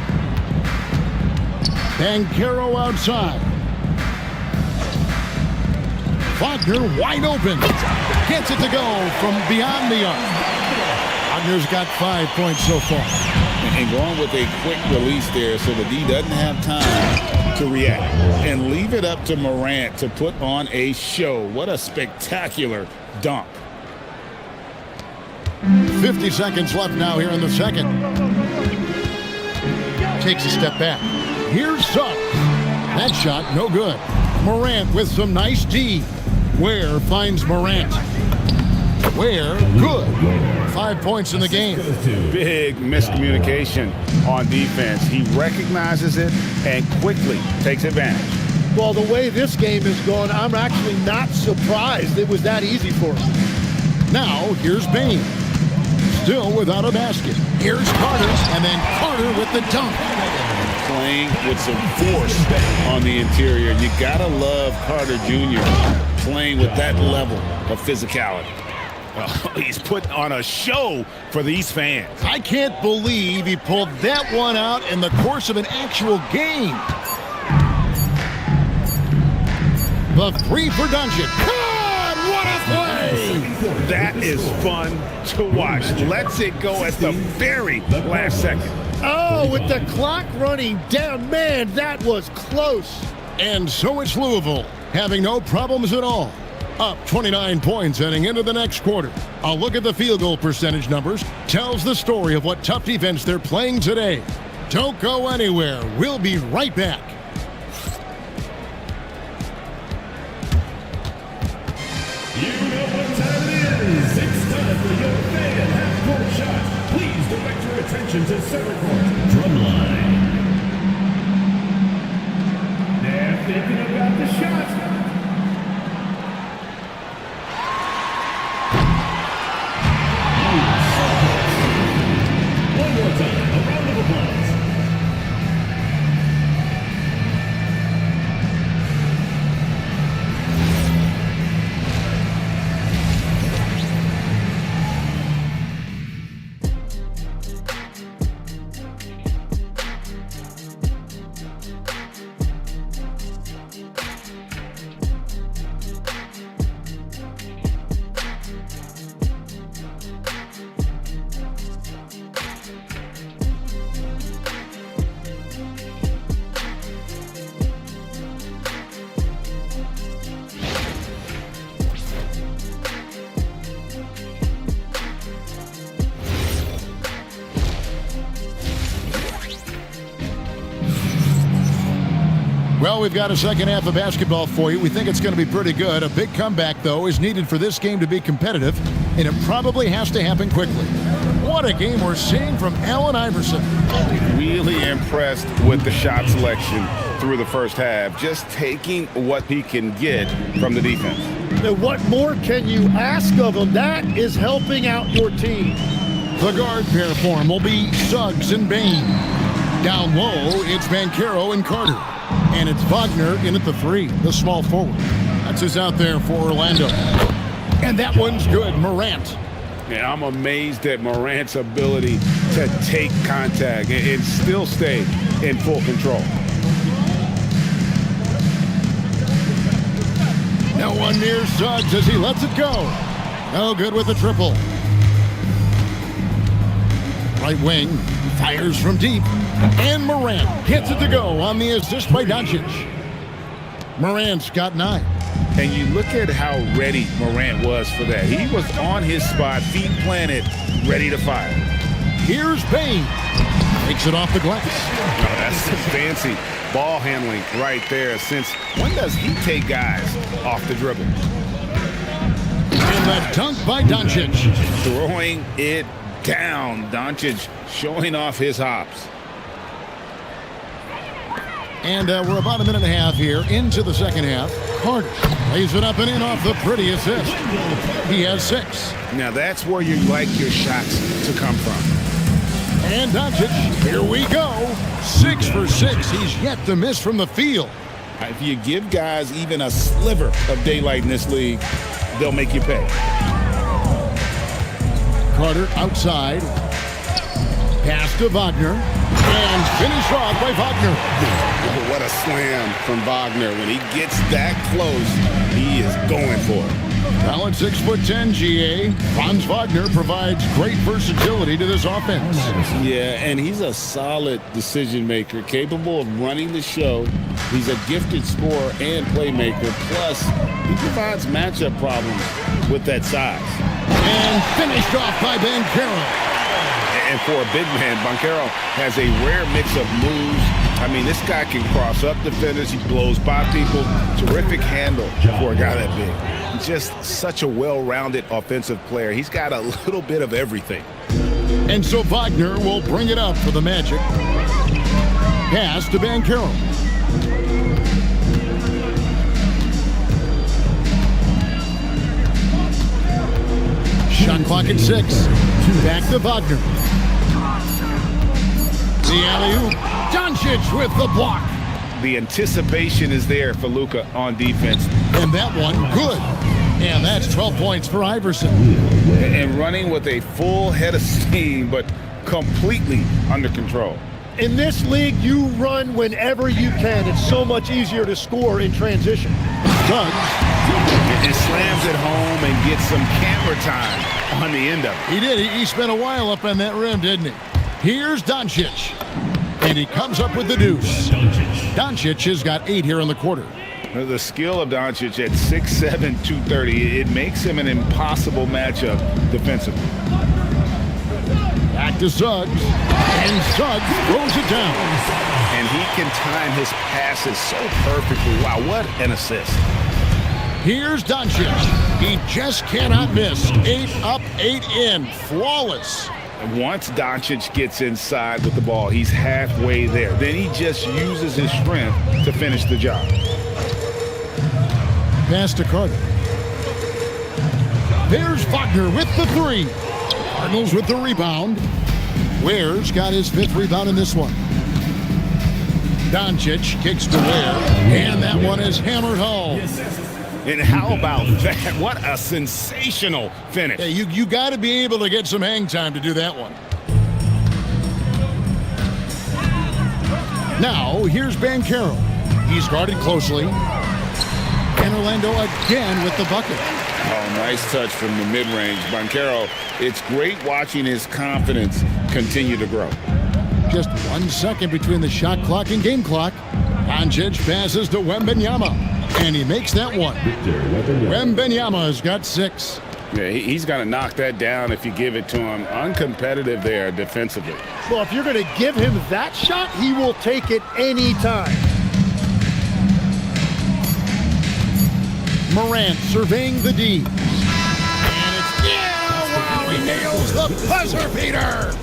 Banchero outside. Wagner wide open. Gets it to go from beyond the arc. Wagner's got 5 points so far. And going with a quick release there so the D doesn't have time to react. And leave it up to Morant to put on a show. What a spectacular dunk. 50 seconds left now here in the second. Takes a step back. Here's Suggs. That shot, no good. Morant with some nice D. Ware finds Morant. Ware, good. 5 points in the game. Big miscommunication on defense. He recognizes it and quickly takes advantage. Well, the way this game is going, I'm actually not surprised it was that easy for him. Now, here's Bane. Still without a basket. Here's Carter, and then Carter with the dunk. Playing with some force on the interior. You gotta love Carter Jr. playing with that level of physicality. Oh, he's putting on a show for these fans. I can't believe he pulled that one out in the course of an actual game. The three for Doncic. God, what a play! That is fun to watch. Lets it go at the very last second. Oh, with the clock running down, man, that was close. And so it's Louisville, having no problems at all. Up 29 points heading into the next quarter. A look at the field goal percentage numbers tells the story of what tough defense they're playing today. Don't go anywhere. We'll be right back. You know what time it is. It's time for your fan half-court shot. Please direct your attention to center court. Drumline. They're thinking about the shot. One more time. A round of applause. Well, we've got a second half of basketball for you. We think it's going to be pretty good. A big comeback, though, is needed for this game to be competitive, and it probably has to happen quickly. What a game we're seeing from Allen Iverson. Really impressed with the shot selection through the first half. Just taking what he can get from the defense. Now, what more can you ask of him? That is helping out your team. The guard pair for him will be Suggs and Bane. Down low, it's Banchero and Carter. And it's Wagner in at the three, the small forward. That's who's out there for Orlando. And that one's good, Morant. Yeah, I'm amazed at Morant's ability to take contact and still stay in full control. No one near Suggs as he lets it go. No good with the triple. Right wing, fires from deep. And Morant gets it to go on the assist by Doncic. Morant's got 9. And you look at how ready Morant was for that. He was on his spot, feet planted, ready to fire. Here's Bane. Takes it off the glass. Oh, that's some fancy ball handling right there. Since when does he take guys off the dribble? And the dunk by Doncic. Throwing it down. Doncic showing off his hops. And we're about a minute and a half here into the second half. Carter lays it up and in off the pretty assist. He has 6. Now that's where you like your shots to come from. And Doncic, here we go. 6 for 6. He's yet to miss from the field. If you give guys even a sliver of daylight in this league, they'll make you pay. Carter outside. Pass to Wagner. And finished off by Wagner. What a slam from Wagner. When he gets that close, he is going for it. Now at 6'10", GA, Franz Wagner provides great versatility to this offense. Yeah, and he's a solid decision maker, capable of running the show. He's a gifted scorer and playmaker. Plus, he provides matchup problems with that size. And finished off by Banchero. And for a big man, Banchero has a rare mix of moves. I mean, this guy can cross up defenders. He blows by people. Terrific handle for a guy that big. Just such a well-rounded offensive player. He's got a little bit of everything. And so Wagner will bring it up for the Magic. Pass to Banchero. Shot clock at 6. Back to Wagner. The alley-oop. Doncic with the block. The anticipation is there for Luka on defense. And that one, good. And that's 12 points for Iverson. And running with a full head of steam, but completely under control. In this league, you run whenever you can. It's so much easier to score in transition. Suggs. It slams it home and gets some camera time on the end of it. He did. He spent a while up on that rim, didn't he? Here's Doncic. And he comes up with the deuce. Doncic has got 8 here in the quarter. The skill of Doncic at 6'7", 230, it makes him an impossible matchup defensively. Back to Suggs. And Suggs throws it down. And he can time his passes so perfectly. Wow, what an assist. Here's Doncic. He just cannot miss. 8 up, 8 in. Flawless. Once Doncic gets inside with the ball, he's halfway there. Then he just uses his strength to finish the job. Pass to Carter. There's Wagner with the 3. Cardinals with the rebound. Ware's got his 5th rebound in this one. Doncic kicks to Ware, and that one is hammered home. And how about that? What a sensational finish. Yeah, you got to be able to get some hang time to do that one. Now, here's Banchero. He's guarded closely. And Orlando again with the bucket. Oh, nice touch from the mid-range. Banchero, it's great watching his confidence continue to grow. Just 1 second between the shot clock and game clock. Doncic passes to Wembanyama, and he makes that one. Wembanyama has got 6. Yeah, he's going to knock that down if you give it to him. Uncompetitive there defensively. Well, if you're going to give him that shot, he will take it any time. Morant surveying the D. And it's, wow, he nails the buzzer beater.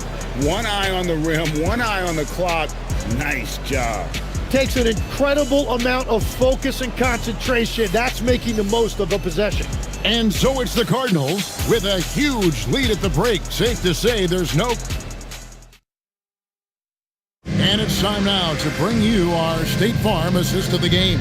One eye on the rim, one eye on the clock. Nice job. Takes an incredible amount of focus and concentration. That's making the most of a possession. And so it's the Cardinals with a huge lead at the break. Safe to say there's no... And it's time now to bring you our State Farm assist of the game.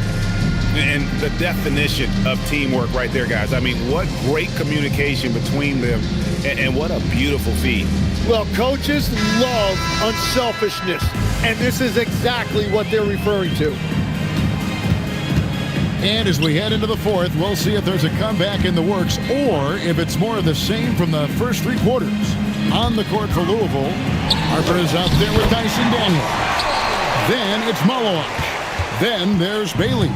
And the definition of teamwork right there, guys. I mean, what great communication between them, and what a beautiful feed. Well, coaches love unselfishness, and this is exactly what they're referring to. And as we head into the 4th, we'll see if there's a comeback in the works or if it's more of the same from the first 3 quarters. On the court for Louisville, Harper is out there with Dyson Daniel. Then it's Malawak. Then there's Bailey.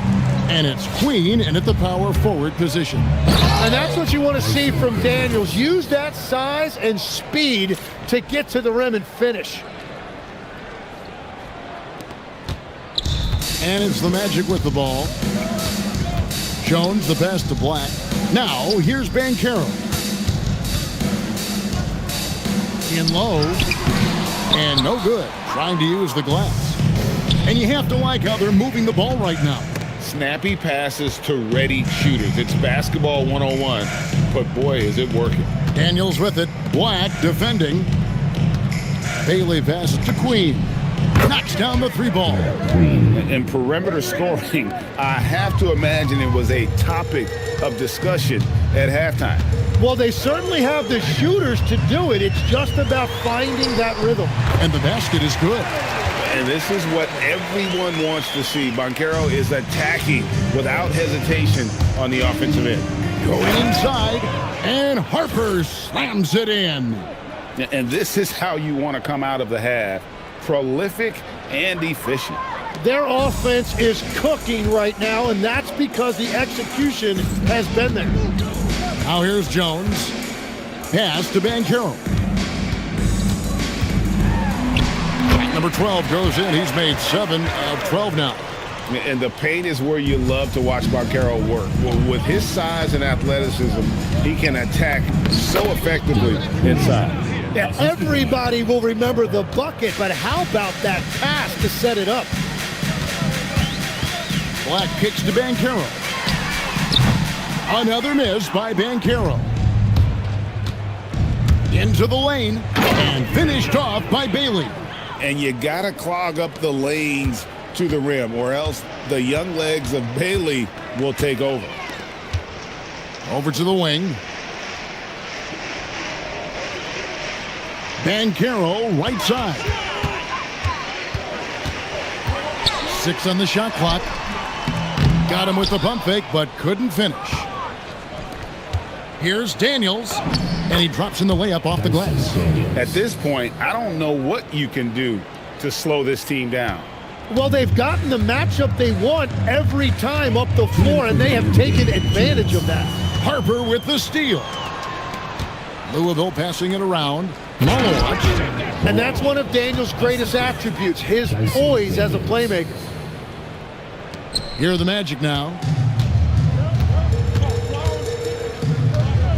And it's Queen in at the power forward position. And that's what you want to see from Daniels. Use that size and speed to get to the rim and finish. And it's the Magic with the ball. Jones the pass to Black. Now here's Banchero. In low. And no good. Trying to use the glass. And you have to like how they're moving the ball right now. Snappy passes to ready shooters. It's basketball 101, but boy, is it working. Daniels with it. Black defending. Bailey passes to Queen. knocks down the three ball. And perimeter scoring, I have to imagine it was a topic of discussion at halftime. Well, they certainly have the shooters to do it. It's just about finding that rhythm. And the basket is good. And this is what everyone wants to see. Banchero is attacking without hesitation on the offensive end. Going inside, and Harper slams it in. And this is how you want to come out of the half. Prolific and efficient. Their offense is cooking right now, and that's because the execution has been there. Now here's Jones. Pass to Banchero. Number 12 goes in. He's made 7 of 12 now. And the paint is where you love to watch Banchero work. Well, with his size and athleticism, he can attack so effectively inside. Yeah, everybody will remember the bucket, but how about that pass to set it up? Black kicks to Banchero. Another miss by Banchero. Into the lane and finished off by Bailey. And you got to clog up the lanes to the rim, or else the young legs of Bailey will take over. Over to the wing. Banchero, right side. 6 on the shot clock. Got him with the pump fake, but couldn't finish. Here's Daniels, and he drops in the layup off the glass. At this point, I don't know what you can do to slow this team down. Well, they've gotten the matchup they want every time up the floor, and they have taken advantage of that. Harper with the steal. Louisville passing it around. Malowacz. And that's one of Daniels' greatest attributes, his poise as a playmaker. Here are the Magic now.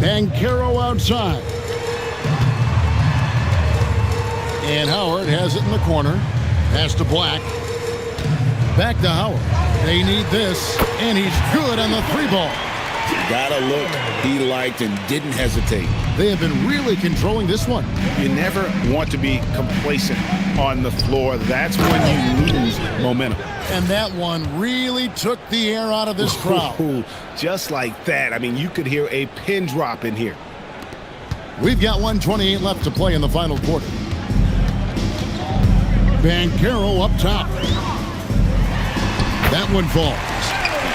Banchero outside. And Howard has it in the corner. Pass to Black. Back to Howard. They need this, and he's good on the three ball. Got a look he liked and didn't hesitate. They have been really controlling this one. You never want to be complacent on the floor. That's when you lose momentum. And that one really took the air out of this crowd. Ooh, just like that. I mean, you could hear a pin drop in here. We've got 1:28 left to play in the final quarter. Banchero up top. That one falls.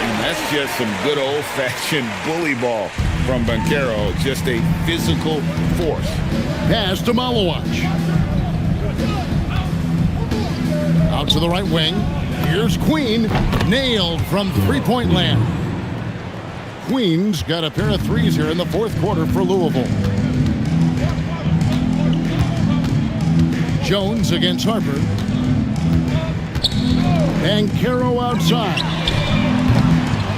And that's just some good old-fashioned bully ball from Banchero. Just a physical force. Pass to Malowacz. Out to the right wing. Here's Queen. Nailed from three-point land. Queen's got a pair of threes here in the fourth quarter for Louisville. Jones against Harper. Banchero outside.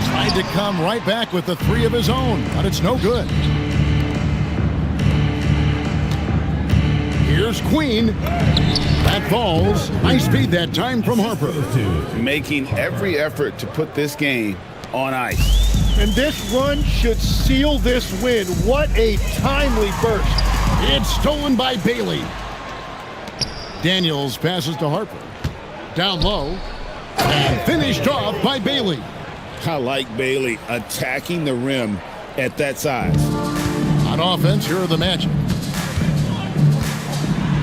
Tried to come right back with the three of his own, but it's no good. Here's Queen. That falls. Nice speed that time from Harper. Making every effort to put this game on ice. And this run should seal this win. What a timely burst. It's stolen by Bailey. Daniels passes to Harper. Down low. And finished off by Bailey. I like Bailey attacking the rim at that size. On offense, here are the Magic.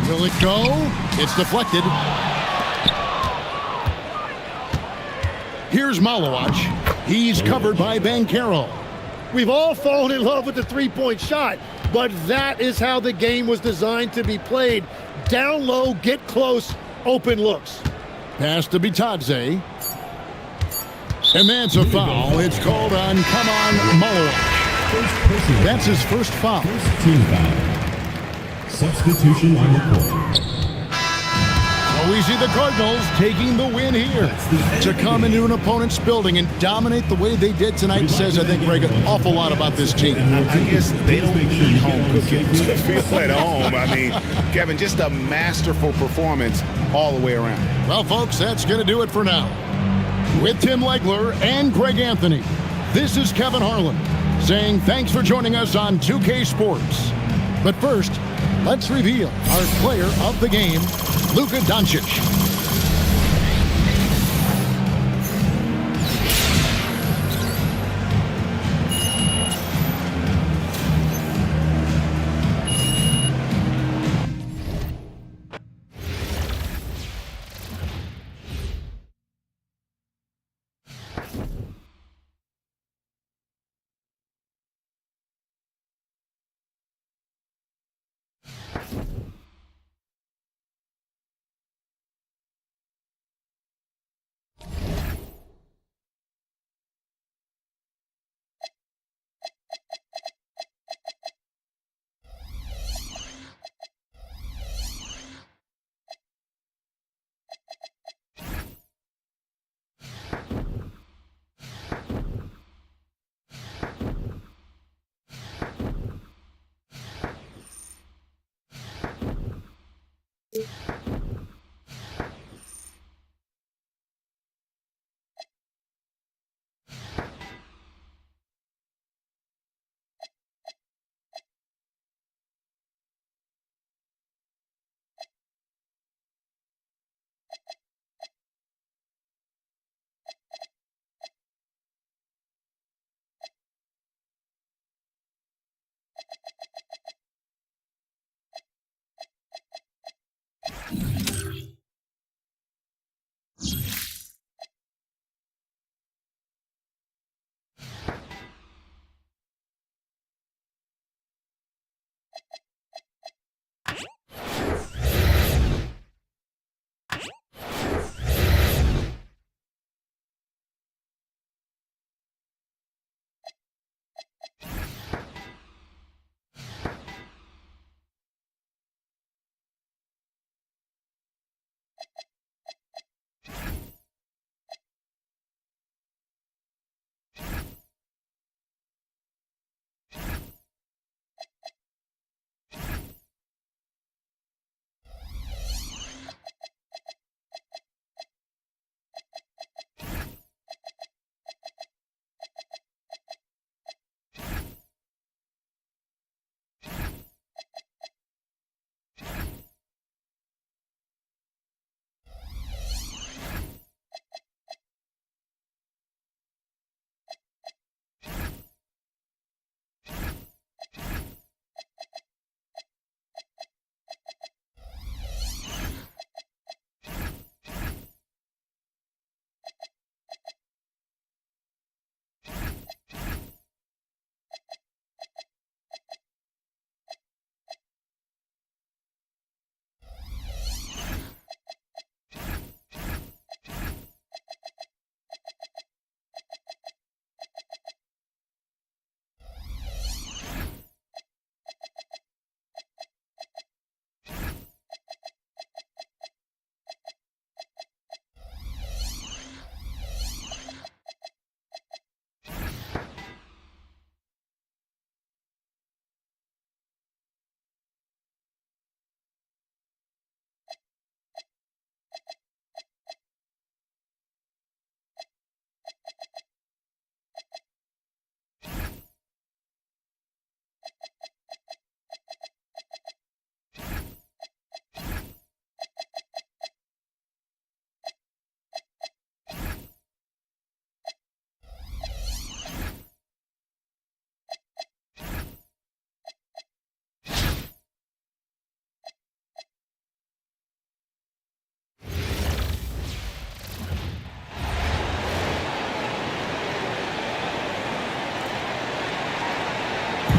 Will it go? It's deflected. Here's Malowacz. He's covered by Banchero. We've all fallen in love with the three-point shot, but that is how the game was designed to be played. Down low, get close, open looks. Pass to Bitadze. And that's a foul. It's called on Malowacz. That's his first foul. First team foul. Substitution on the court. So we see the Cardinals taking the win here. To come into an opponent's building and dominate the way they did tonight says, I think, Greg, an awful lot about this team. I guess they don't need home cooking to feel at home. I mean, Kevin, just a masterful performance all the way around. Well, folks, that's going to do it for now. With Tim Legler and Greg Anthony, this is Kevin Harlan saying thanks for joining us on 2K Sports. But first, let's reveal our player of the game, Luka Doncic.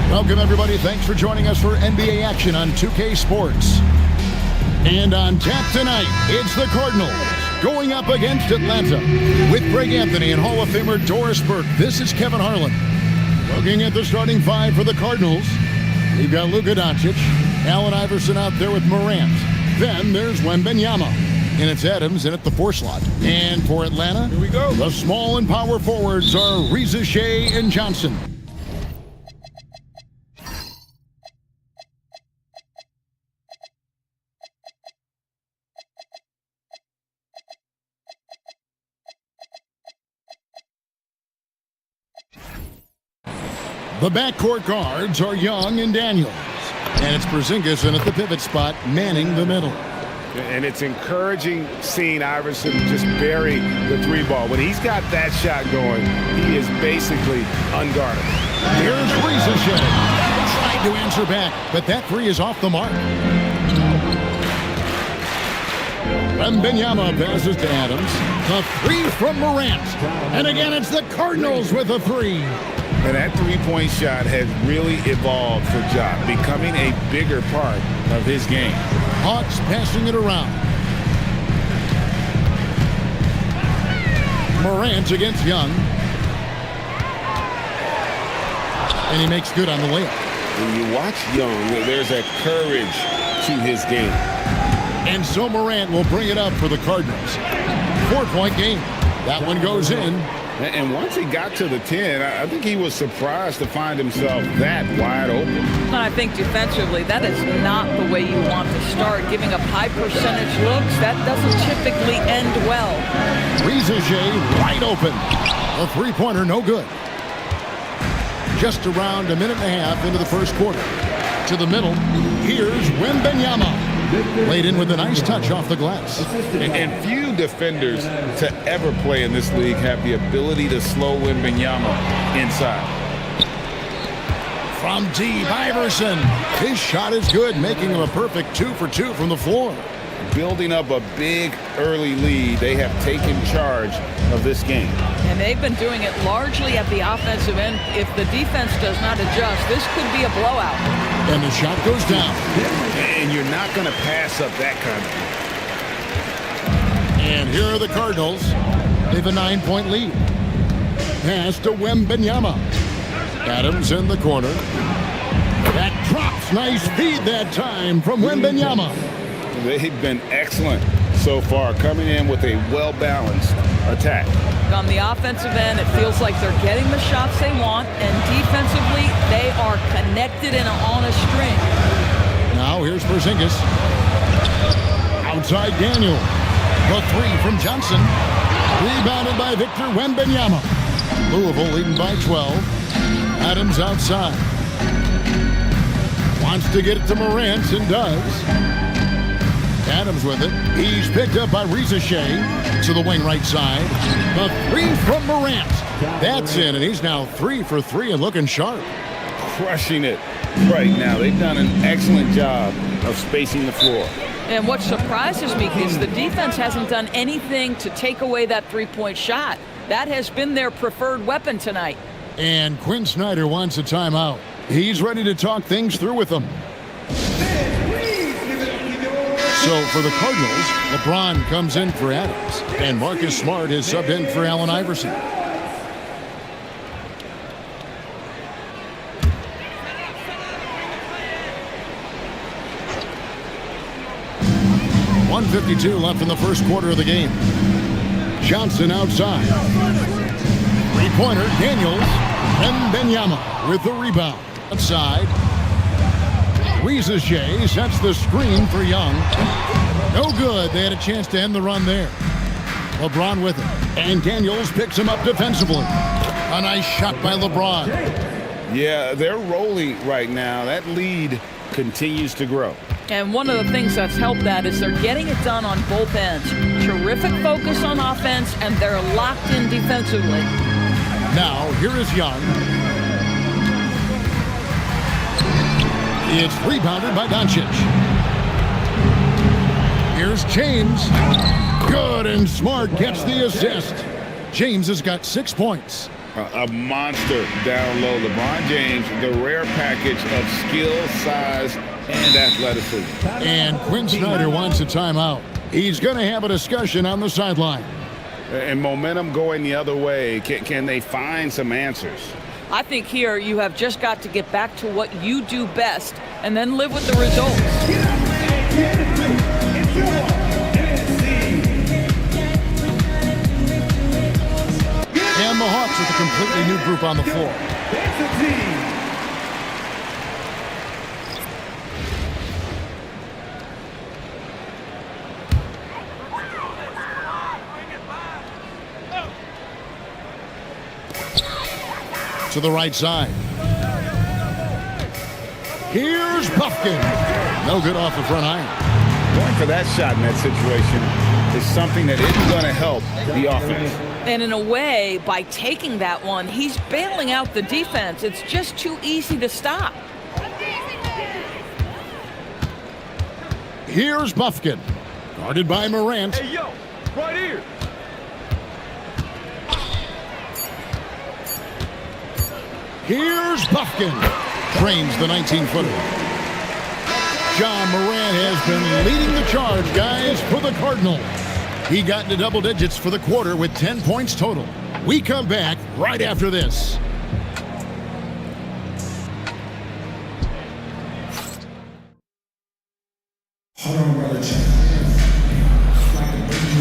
Welcome, everybody. Thanks for joining us for NBA action on 2K Sports. And on tap tonight, it's the Cardinals going up against Atlanta with Greg Anthony and Hall of Famer Doris Burke. This is Kevin Harlan. Looking at the starting five for the Cardinals, we've got Luka Doncic, Allen Iverson out there with Morant. Then there's Wembanyama. And it's Adams in at the 4 slot. And for Atlanta, here we go. The small and power forwards are Reza Shea and Johnson. The backcourt guards are Young and Daniels. And it's Porzingis in at the pivot spot, manning the middle. And it's encouraging seeing Iverson just bury the 3 ball. When he's got that shot going, he is basically unguardable. Here's Reza Shea. Tried to answer back, but that 3 is off the mark. Wembanyama passes to Adams. The 3 from Morant. And again, it's the Cardinals with a 3. And that 3-point shot has really evolved for Ja, becoming a bigger part of his game. Hawks passing it around. Morant against Young. And he makes good on the layup. When you watch Young, there's a courage to his game. And so Morant will bring it up for the Cardinals. 4-point game. That one goes in. And once he got to the 10, I think he was surprised to find himself that wide open. And I think defensively, that is not the way you want to start. Giving up high percentage looks, that doesn't typically end well. Reza Shea wide open. A 3-pointer, no good. Just around a minute and a half into the first quarter. To the middle, here's Wembanyama. Laid in with a nice touch off the glass. And few defenders to ever play in this league have the ability to slow Wembanyama inside. From deep, Iverson. His shot is good, making him a perfect 2 for 2 from the floor. Building up a big early lead, they have taken charge of this game. And they've been doing it largely at the offensive end. If the defense does not adjust, this could be a blowout. And the shot goes down. And you're not going to pass up that kind of thing. And here are the Cardinals. They have a 9-point lead. Pass to Wembanyama. Adams in the corner. That drops. Nice feed that time from Wembanyama. They've been excellent so far, coming in with a well-balanced attack. On the offensive end, it feels like they're getting the shots they want, and defensively, they are connected and on a string. Now here's Porzingis. Outside Daniel. The 3 from Johnson. Rebounded by Victor Wembanyama. Louisville leading by 12. Adams outside. Wants to get it to Morant and does. Adams with it. He's picked up by Reza Shea to the wing right side. The 3 from Morant. That's in, and he's now 3 for 3 and looking sharp. Crushing it right now. They've done an excellent job of spacing the floor. And what surprises me is the defense hasn't done anything to take away that 3-point shot. That has been their preferred weapon tonight. And Quinn Snyder wants a timeout. He's ready to talk things through with them. So for the Cardinals, LeBron comes in for Adams, and Marcus Smart is subbed in for Allen Iverson. .152 left in the first quarter of the game. Johnson outside. 3-pointer, Daniels, and Wembanyama with the rebound. Outside. Reza Shea sets the screen for Young. No good. They had a chance to end the run there. LeBron with it. And Daniels picks him up defensively. A nice shot by LeBron. Yeah, they're rolling right now. That lead continues to grow. And one of the things that's helped that is they're getting it done on both ends. Terrific focus on offense, and they're locked in defensively. Now, here is Young. It's rebounded by Doncic. Here's James. Good, and Smart gets the assist. James has got 6 points. A monster down low. LeBron James, the rare package of skill, size, and athleticism. And Quinn Snyder wants a timeout. He's going to have a discussion on the sideline. And momentum going the other way. Can they find some answers? I think here you have just got to get back to what you do best and then live with the results. And the Hawks with a completely new group on the floor. To the right side. Here's Buffkin. No good off the front iron. Going for that shot in that situation is something that isn't going to help the offense. And in a way, by taking that one, he's bailing out the defense. It's just too easy to stop. Here's Buffkin. Guarded by Morant. Hey, yo, right here. Here's Buffkin. Trains the 19-footer. John Morant has been leading the charge, guys, for the Cardinals. He got into double digits for the quarter with 10 points total. We come back right after this.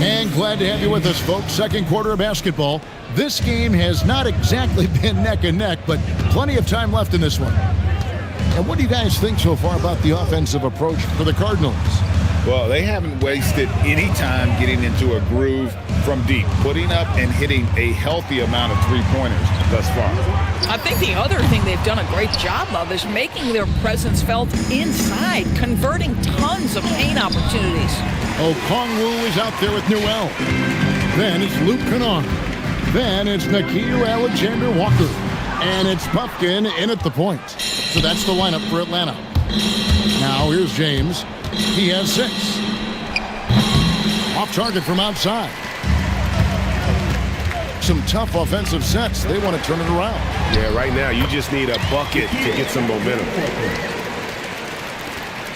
And glad to have you with us, folks. Second quarter of basketball. This game has not exactly been neck and neck, but plenty of time left in this one. And what do you guys think so far about the offensive approach for the Cardinals? Well, they haven't wasted any time getting into a groove from deep, putting up and hitting a healthy amount of three-pointers thus far. I think the other thing they've done a great job of is making their presence felt inside, converting tons of paint opportunities. Okongwu is out there with Newell. Then it's Luke Kennard. Then it's Nickeil Alexander-Walker. And it's Buffkin in at the point. So that's the lineup for Atlanta. Now here's James. He has 6. Off target from outside. Some tough offensive sets. They want to turn it around. Yeah, right now you just need a bucket to get some momentum.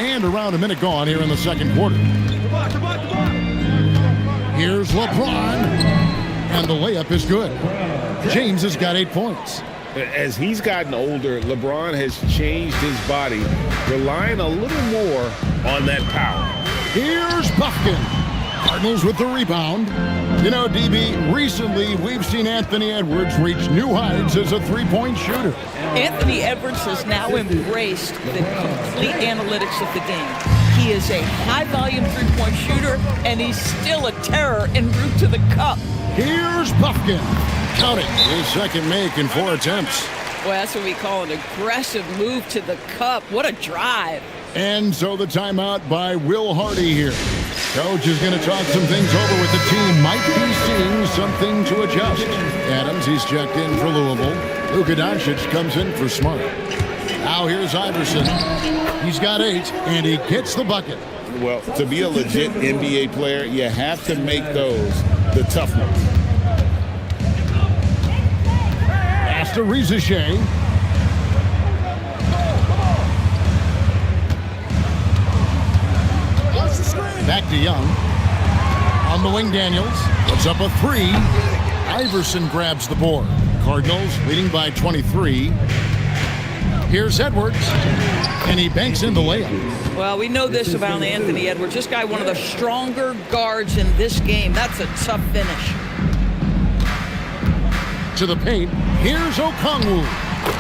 And around a minute gone here in the second quarter. Here's LeBron. And the layup is good. James has got 8 points. As he's gotten older, LeBron has changed his body, relying a little more on that power. Here's Buffkin. Cardinals with the rebound. You know, DB, recently we've seen Anthony Edwards reach new heights as a three-point shooter. Anthony Edwards has now embraced the complete analytics of the game. He is a high-volume three-point shooter, and he's still a terror en route to the cup. Here's Buffkin. Count it. His second make in 4 attempts. Well, that's what we call an aggressive move to the cup. What a drive. And so the timeout by Will Hardy here. Coach is going to talk some things over with the team. Might be seeing something to adjust. Adams, he's checked in for Louisville. Luka Doncic comes in for Smart. Now here's Iverson. He's got 8, and he gets the bucket. Well, to be a legit NBA player, you have to make those the tough ones. Pass to Rizachet. Back to Young. On the wing, Daniels. Puts up a 3. Iverson grabs the board. Cardinals leading by 23. Here's Edwards. And he banks in the layup. Well, we know this about Anthony Edwards. This guy, one of the stronger guards in this game. That's a tough finish. To the paint. Here's Okongwu.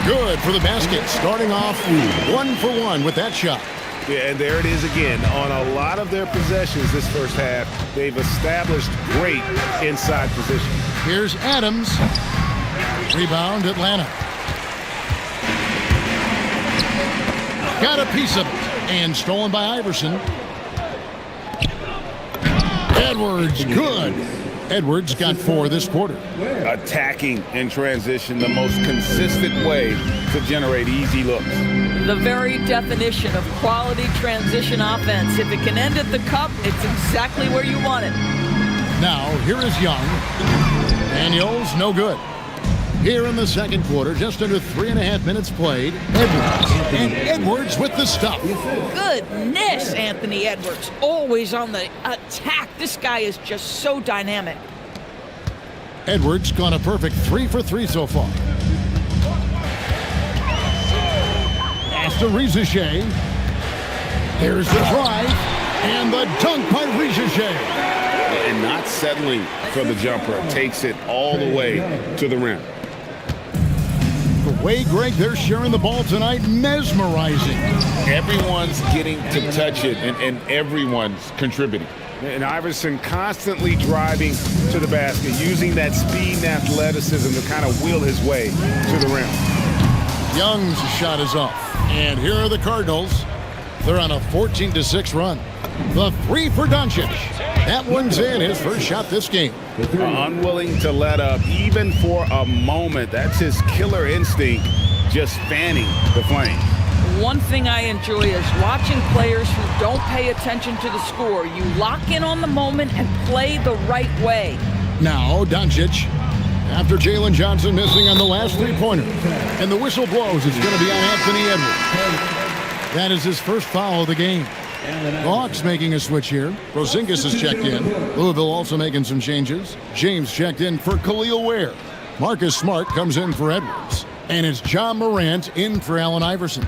Good for the basket. Starting off 1 for 1 with that shot. Yeah, and there it is again. On a lot of their possessions this first half, they've established great inside position. Here's Adams. Rebound, Atlanta. Got a piece of it. And stolen by Iverson. Edwards, good. Edwards got 4 this quarter. Attacking in transition, the most consistent way to generate easy looks. The very definition of quality transition offense. If it can end at the cup, it's exactly where you want it. Now, here is Young. Daniels, no good. Here in the second quarter, just under 3.5 minutes played. Edwards. And Edwards with the stuff. Goodness, Anthony Edwards. Always on the attack. This guy is just so dynamic. Edwards gone a perfect 3 for 3 so far. Pass to Riziche. Here's the drive. And the dunk by Riziche. And not settling for the jumper. Takes it all the way to the rim. The way, Greg, they're sharing the ball tonight, mesmerizing. Everyone's getting to touch it, and everyone's contributing. And Iverson constantly driving to the basket, using that speed and athleticism to kind of wheel his way to the rim. Young's shot is off. And here are the Cardinals. They're on a 14-6 run. The 3 for Doncic. That one's in, his first shot this game. Unwilling to let up even for a moment. That's his killer instinct, just fanning the flame. One thing I enjoy is watching players who don't pay attention to the score. You lock in on the moment and play the right way. Now, Doncic, after Jalen Johnson missing on the last three-pointer. And the whistle blows. It's going to be on Anthony Edwards. That is his first foul of the game. The Hawks making a switch here. Porzingis has checked in. Louisville also making some changes. James checked in for Khalil Ware. Marcus Smart comes in for Edwards. And it's Ja Morant in for Allen Iverson.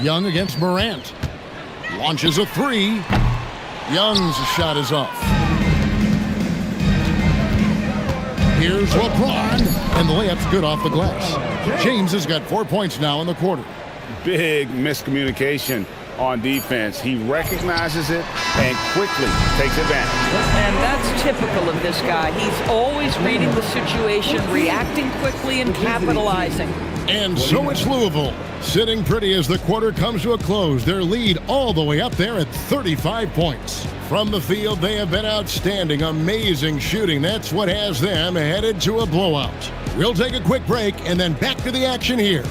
Young against Morant. Launches a 3. Young's shot is off. Here's LeBron. And the layup's good off the glass. James has got 4 points now in the quarter. Big miscommunication on defense. He recognizes it and quickly takes advantage. And that's typical of this guy. He's always reading the situation, reacting quickly, and capitalizing. And so it's Louisville, sitting pretty as the quarter comes to a close. Their lead all the way up there at 35 points. From the field, they have been outstanding. Amazing shooting. That's what has them headed to a blowout. We'll take a quick break and then back to the action here.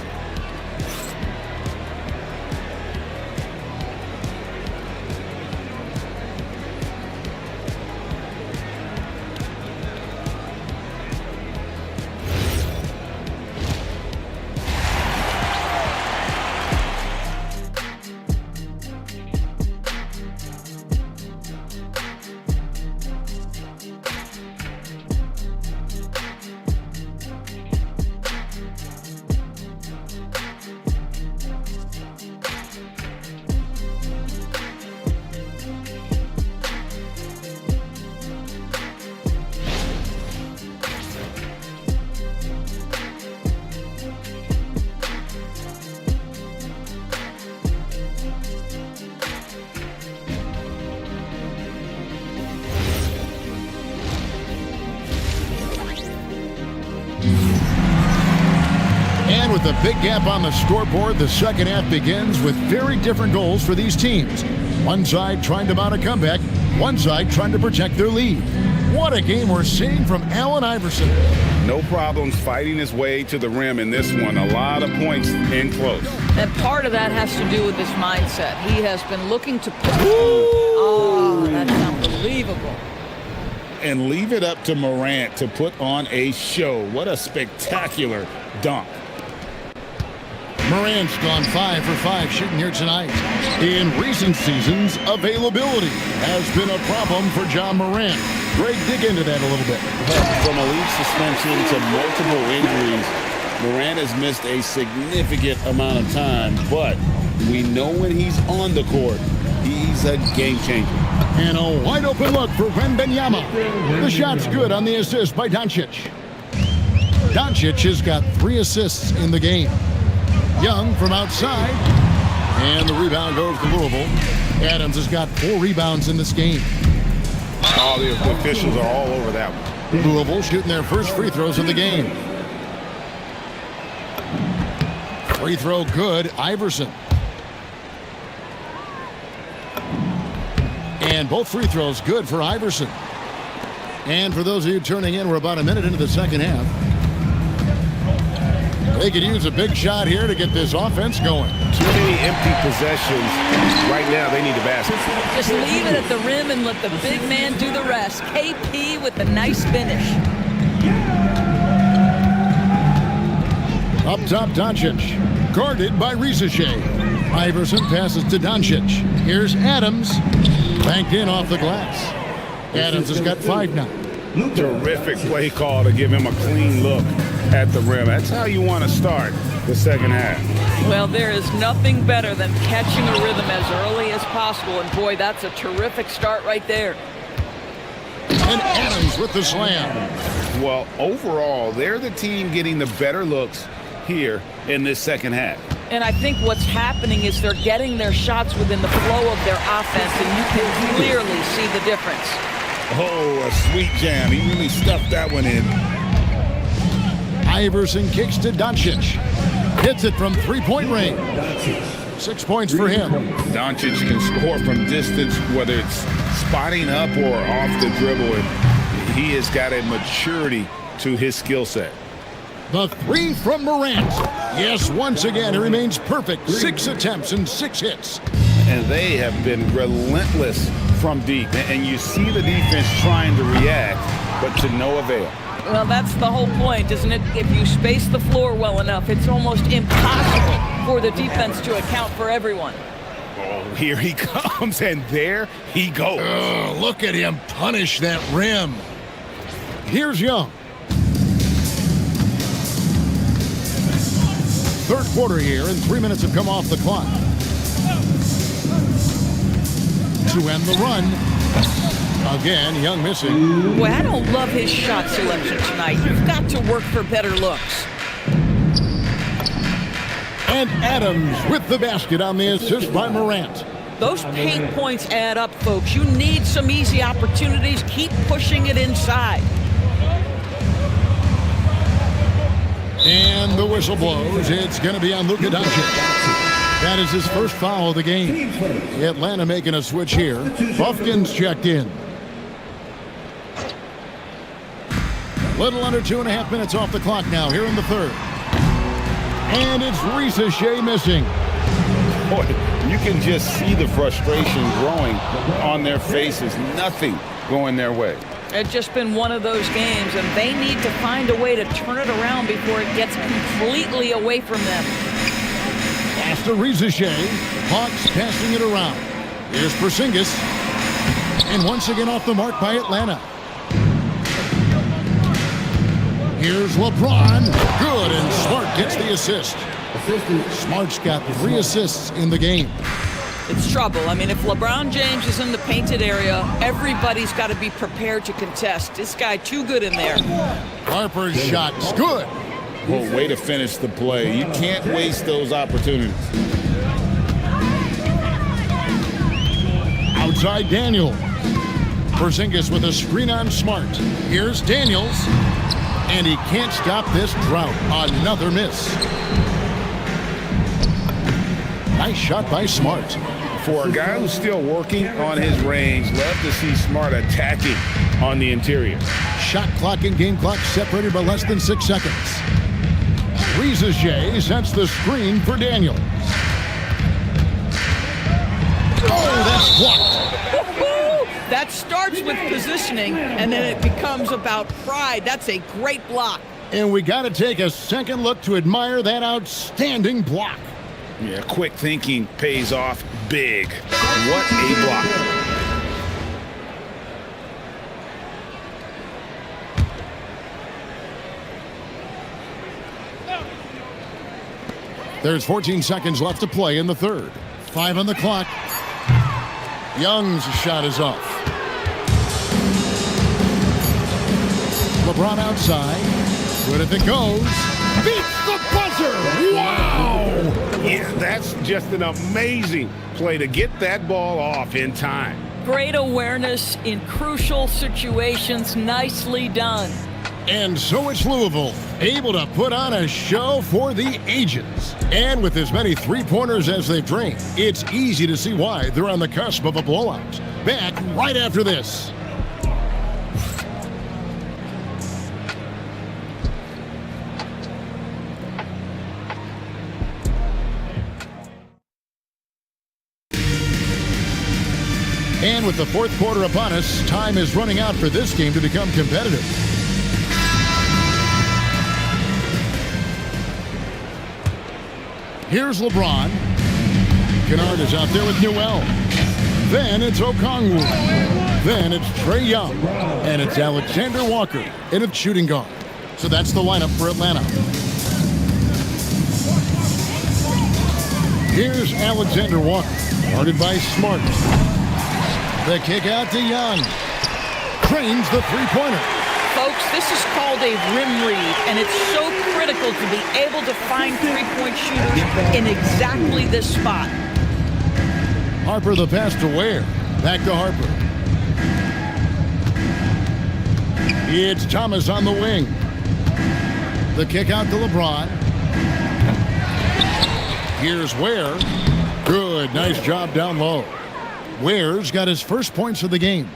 And with a big gap on the scoreboard, the second half begins with very different goals for these teams. One side trying to mount a comeback, one side trying to protect their lead. What a game we're seeing from Allen Iverson. No problems fighting his way to the rim in this one. A lot of points in close. And part of that has to do with his mindset. He has been looking to put... Oh, that's unbelievable. And leave it up to Morant to put on a show. What a spectacular dunk. Morant's gone 5 for 5 shooting here tonight. In recent seasons, availability has been a problem for Ja Morant. Greg, dig into that a little bit. From a league suspension to multiple injuries, Morant has missed a significant amount of time, but we know when he's on the court, he's a game changer. And a wide open look for Wembanyama. The shot's good on the assist by Doncic. Doncic has got 3 assists in the game. Young from outside, and the rebound goes to Louisville. Adams has got 4 rebounds in this game. All the officials are all over that one. Louisville shooting their first free throws of the game. Free throw good, Iverson. And both free throws good for Iverson. And for those of you turning in, we're about a minute into the second half. They could use a big shot here to get this offense going. Too many empty possessions. Right now, they need a basket. Just leave it at the rim and let the big man do the rest. KP with a nice finish. Up top, Doncic. Guarded by Risache. Iverson passes to Doncic. Here's Adams. Banked in off the glass. Adams has got 5 now. Terrific play call to give him a clean look at the rim. That's how you want to start the second half. Well, there is nothing better than catching a rhythm as early as possible. And boy, that's a terrific start right there. And Adams with the slam. Well, overall, they're the team getting the better looks here in this second half. And I think what's happening is they're getting their shots within the flow of their offense, and you can clearly see the difference. Oh, a sweet jam. He really stuffed that one in. Iverson kicks to Doncic. Hits it from three-point range. 6 points for him. Doncic can score from distance, whether it's spotting up or off the dribble. And he has got a maturity to his skill set. The 3 from Morant. Yes, once again, he remains perfect. 6 attempts and 6 hits. And they have been relentless from deep. And you see the defense trying to react, but to no avail. Well, that's the whole point, isn't it? If you space the floor well enough, it's almost impossible for the defense to account for everyone. Oh, here he comes, and there he goes. Oh, look at him punish that rim. Here's Young. Third quarter here, and 3 minutes have come off the clock. To end the run. Again, Young missing. Boy, I don't love his shot selection tonight. You've got to work for better looks. And Adams with the basket on the assist by Morant. Those paint points add up, folks. You need some easy opportunities. Keep pushing it inside. And the whistle blows. It's going to be on Luka Doncic. That is his first foul of the game. Atlanta making a switch here. Buffkins checked in. Little under 2.5 minutes off the clock now here in the third. And it's Risache missing. Boy, you can just see the frustration growing on their faces. Nothing going their way. It's just been one of those games, and they need to find a way to turn it around before it gets completely away from them. Pass to Risache. Hawks passing it around. Here's Porzingis. And once again off the mark by Atlanta. Here's LeBron. Good, and Smart gets the assist. Smart's got 3 assists in the game. It's trouble. I mean, if LeBron James is in the painted area, everybody's got to be prepared to contest. This guy too good in there. Harper's shot's good. Well, way to finish the play. You can't waste those opportunities. Outside Daniel. Porzingis with a screen on Smart. Here's Daniels. And he can't stop this drought. Another miss. Nice shot by Smart. For a guy who's still working on his range, love to see Smart attacking on the interior. Shot clock and game clock separated by less than 6 seconds. Risache sets the screen for Daniels. Oh, that's blocked. That starts with positioning, and then it becomes about pride. That's a great block. And we got to take a second look to admire that outstanding block. Yeah, quick thinking pays off big. What a block. There's 14 seconds left to play in the third. 5 on the clock. Young's shot is off. LeBron outside. Good if it goes. Beats the buzzer! Wow! Yeah, that's just an amazing play to get that ball off in time. Great awareness in crucial situations. Nicely done. And so it's Louisville, able to put on a show for the ages. And with as many three-pointers as they've drained, it's easy to see why they're on the cusp of a blowout. Back right after this. And with the fourth quarter upon us, time is running out for this game to become competitive. Here's LeBron. Kennard is out there with Newell. Then it's Okongwu. Then it's Trae Young. And it's Alexander Walker in at shooting guard. So that's the lineup for Atlanta. Here's Alexander Walker, guarded by Smart. The kick out to Young. Cranes the three-pointer. Folks, this is called a rim read, and it's so critical to be able to find three-point shooters in exactly this spot. Harper the pass to Ware. Back to Harper. It's Thomas on the wing. The kick out to LeBron. Here's Ware. Good, nice job down low. Ware's got his first points of the game.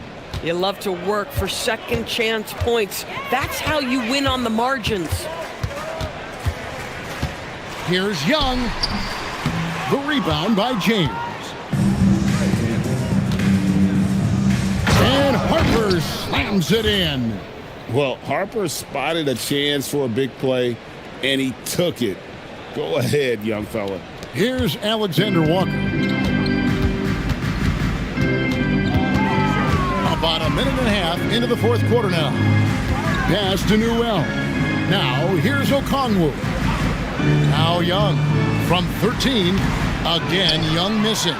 You love to work for second chance points. That's how you win on the margins. Here's Young. The rebound by James. And Harper slams it in. Well, Harper spotted a chance for a big play, and he took it. Go ahead, young fella. Here's Alexander Walker. About a minute and a half into the fourth quarter now. Pass to Newell. Now here's Okongwu. Now Young from 13. Again, Young missing.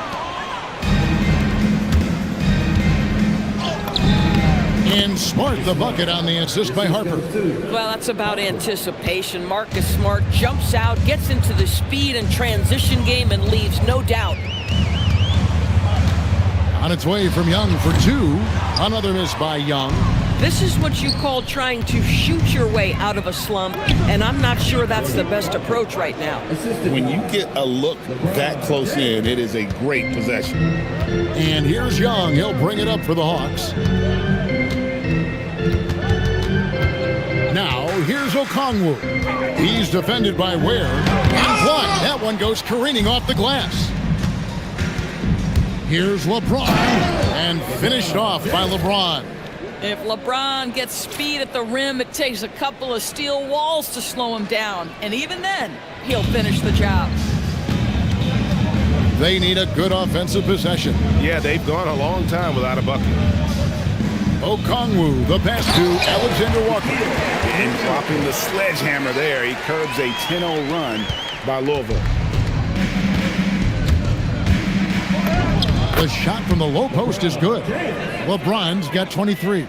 And Smart the bucket on the assist by Harper. Well, that's about anticipation. Marcus Smart jumps out, gets into the speed and transition game, and leaves no doubt. On its way from Young for two. Another miss by Young. This is what you call trying to shoot your way out of a slump, and I'm not sure that's the best approach right now. When you get a look that close in, it is a great possession. And here's Young. He'll bring it up for the Hawks. Now, here's Okongwu. He's defended by Ware. And blocked. That one goes careening off the glass. Here's LeBron. And finished off by LeBron. If LeBron gets speed at the rim, it takes a couple of steel walls to slow him down. And even then, he'll finish the job. They need a good offensive possession. Yeah, they've gone a long time without a bucket. Okongwu, the pass to Alexander Walker. And dropping the sledgehammer there, he curbs a 10-0 run by Louisville. The shot from the low post is good. LeBron's got 23.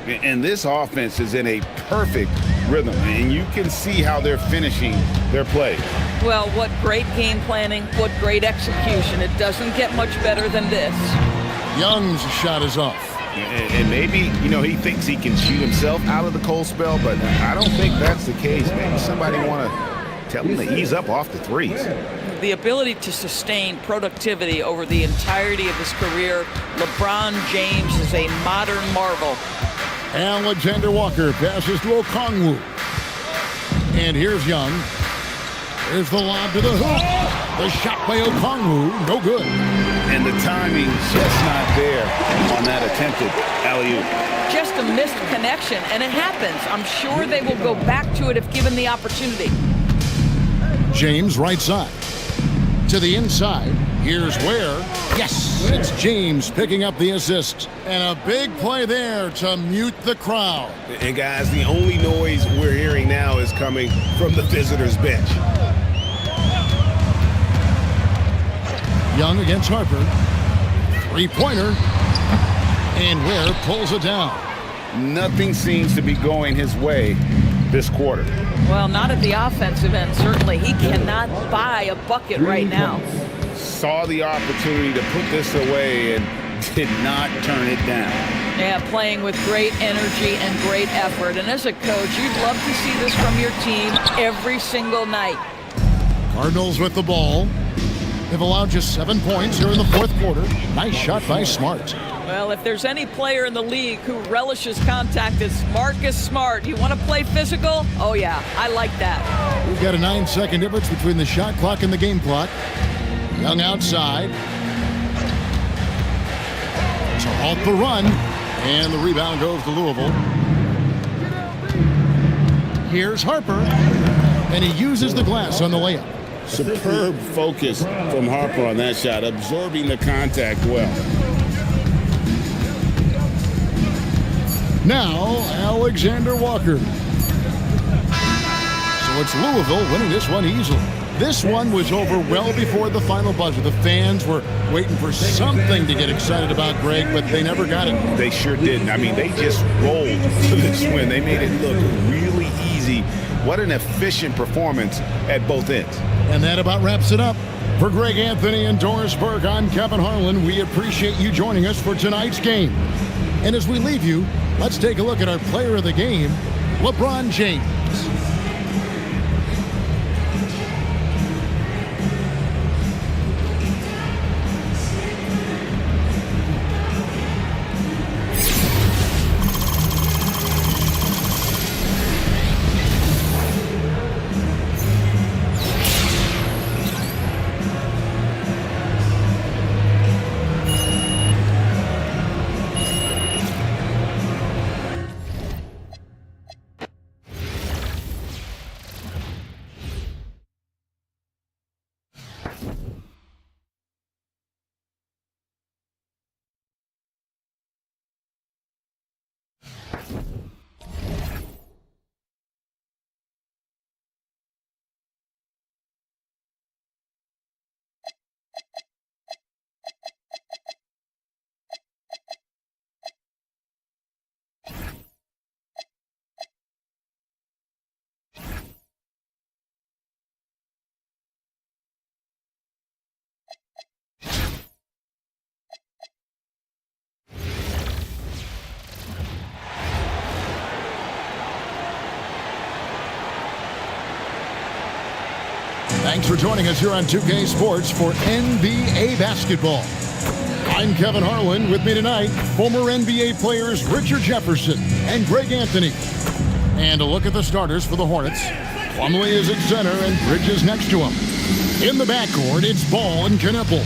And this offense is in a perfect rhythm, and you can see how they're finishing their play. Well, what great game planning, what great execution. It doesn't get much better than this. Young's shot is off. And maybe, he thinks he can shoot himself out of the cold spell, but I don't think that's the case. Maybe somebody want to tell him to ease up off the threes. The ability to sustain productivity over the entirety of his career, LeBron James is a modern marvel. Alexander Walker passes to Okongwu. And here's Young. Here's the lob to the hoop. The shot by Okongwu, no good. And the timing just not there on that attempted alley-oop. Just a missed connection, and it happens. I'm sure they will go back to it if given the opportunity. James right side. To the inside. Here's Ware. Yes, it's James picking up the assist. And a big play there to mute the crowd. And guys, the only noise we're hearing now is coming from the visitors' bench. Young against Harper. Three-pointer. And Ware pulls it down. Nothing seems to be going his way this quarter. Well, not at the offensive end, certainly. He cannot buy a bucket right now. Saw the opportunity to put this away and did not turn it down. Yeah, playing with great energy and great effort. And as a coach, you'd love to see this from your team every single night. Cardinals with the ball. They've allowed just 7 points here in the fourth quarter. Nice shot by Smart. Well, if there's any player in the league who relishes contact, it's Marcus Smart. You want to play physical? Oh, yeah, I like that. We've got a 9-second difference between the shot clock and the game clock. Young outside. to halt the run. And the rebound goes to Louisville. Here's Harper. And he uses the glass on the layup. Superb focus from Harper on that shot, absorbing the contact well. Now, Alexander Walker. So it's Louisville winning this one easily. This one was over well before the final buzzer. The fans were waiting for something to get excited about, Greg, but they never got it. They sure didn't. I mean, they just rolled to this win. They made it look really easy. What an efficient performance at both ends. And that about wraps it up. For Greg Anthony and Doris Burke, I'm Kevin Harlan. We appreciate you joining us for tonight's game. And as we leave you, let's take a look at our player of the game, LeBron James. Thanks for joining us here on 2K Sports for NBA basketball. I'm Kevin Harlan. With me tonight, former NBA players Richard Jefferson and Greg Anthony. And a look at the starters for the Hornets. Plumlee is at center and Bridges next to him. In the backcourt, it's Ball and Kneppel.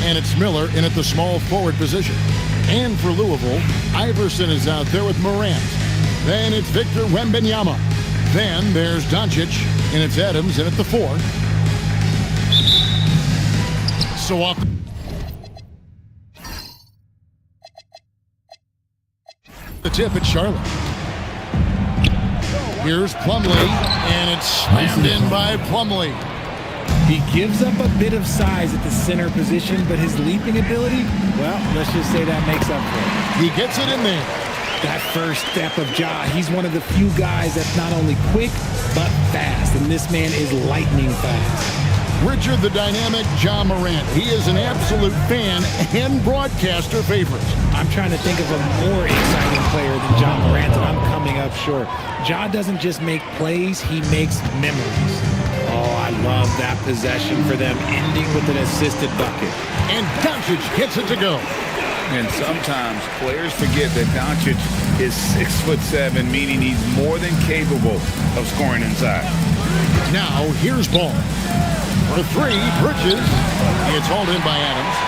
And it's Miller in at the small forward position. And for Louisville, Iverson is out there with Morant. Then it's Victor Wembanyama. Then there's Doncic, and it's Adams in at the 4. So off the tip at Charlotte. Here's Plumlee, and it's slammed in by Plumlee. He gives up a bit of size at the center position, but his leaping ability, well, let's just say that makes up for it. He gets it in there. That first step of Ja, he's one of the few guys that's not only quick, but fast, and this man is lightning fast. Richard the Dynamic Ja Morant. He is an absolute fan and broadcaster favorite. I'm trying to think of a more exciting player than Ja Morant, and I'm coming up short. Ja doesn't just make plays, he makes memories. Oh, I love that possession for them, ending with an assisted bucket. And Doncic gets it to go. And sometimes players forget that Doncic is 6'7", meaning he's more than capable of scoring inside. Now, here's Ball. For 3, Bridges. It's hauled in by Adams.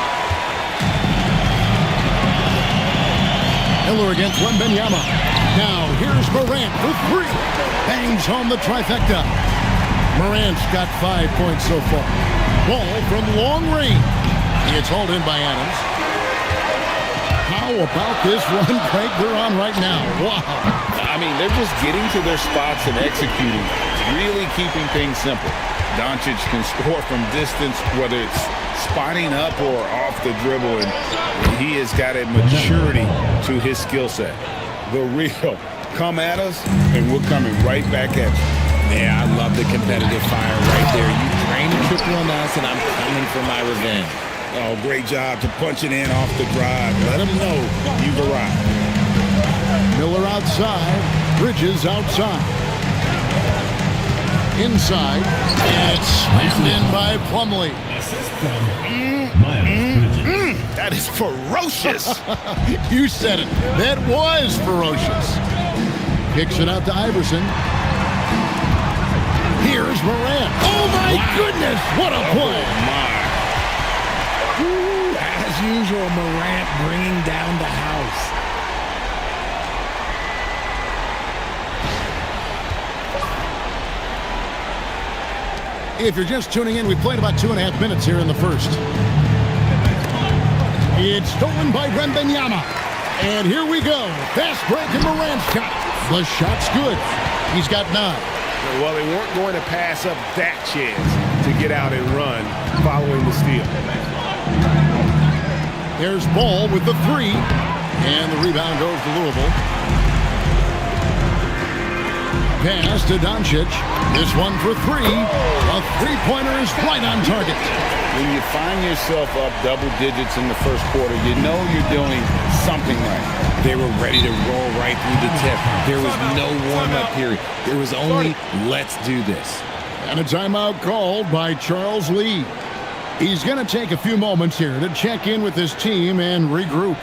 Miller against Wembanyama. Now, here's Morant for 3. Bangs home the trifecta. Morant's got 5 points so far. Ball from long range. It's hauled in by Adams. How about this run, Craig, they're on right now? Wow. I mean, they're just getting to their spots and executing, really keeping things simple. Doncic can score from distance, whether it's spotting up or off the dribble, and he has got a maturity to his skill set. The real come at us, and we're coming right back at you. Yeah, I love the competitive fire right there. You drain a triple on us, and I'm coming for my revenge. Oh, great job to punch it in off the drive. Let them know you've arrived. Miller outside, Bridges outside. Inside, and it's slammed in by Plumlee. That is ferocious. You said it. That was ferocious. Kicks it out to Iverson. Here's Morant. Oh, my goodness. What a play. Ooh, as As usual, Morant bringing down the house. If you're just tuning in, we played about 2.5 minutes here in the first. It's stolen by Wembanyama. And here we go. Fast break and Morant's shot. The shot's good. He's got 9. Well, they weren't going to pass up that chance to get out and run following the steal. There's Ball with the 3. And the rebound goes to Louisville. Pass to Doncic. This one for 3. A three-pointer is right on target. When you find yourself up double digits in the first quarter, you know you're doing something right. They were ready to roll right through the tip. There was no warm-up period. There was only, let's do this. And a timeout called by Charles Lee. He's going to take a few moments here to check in with his team and regroup.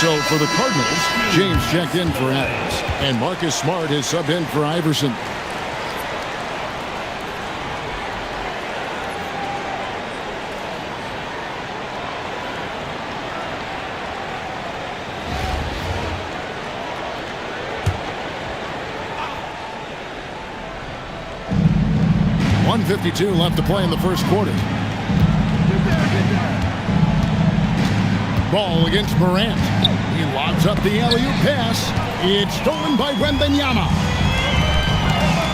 So for the Cardinals, James checked in for Adams, and Marcus Smart is subbed in for Iverson. .152 left to play in the first quarter. Ball against Morant. He lobs up the alley-oop pass. It's stolen by Wembanyama.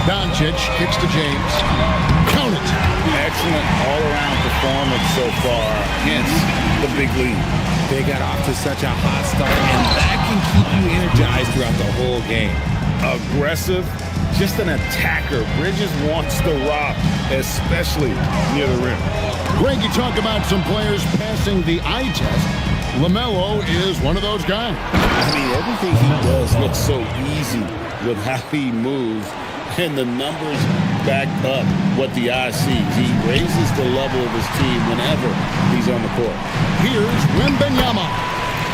Doncic kicks to James. Count it. Excellent all-around performance so far, hence the big lead. They got off to such a hot start, and that can keep you energized throughout the whole game. Aggressive, just an attacker. Bridges wants the rock, especially near the rim. Greg, you talk about some players passing the eye test. LaMelo is one of those guys. I mean, everything he does looks so easy with how he moves, and the numbers back up what the eye sees. He raises the level of his team whenever he's on the court. Here's Wembanyama.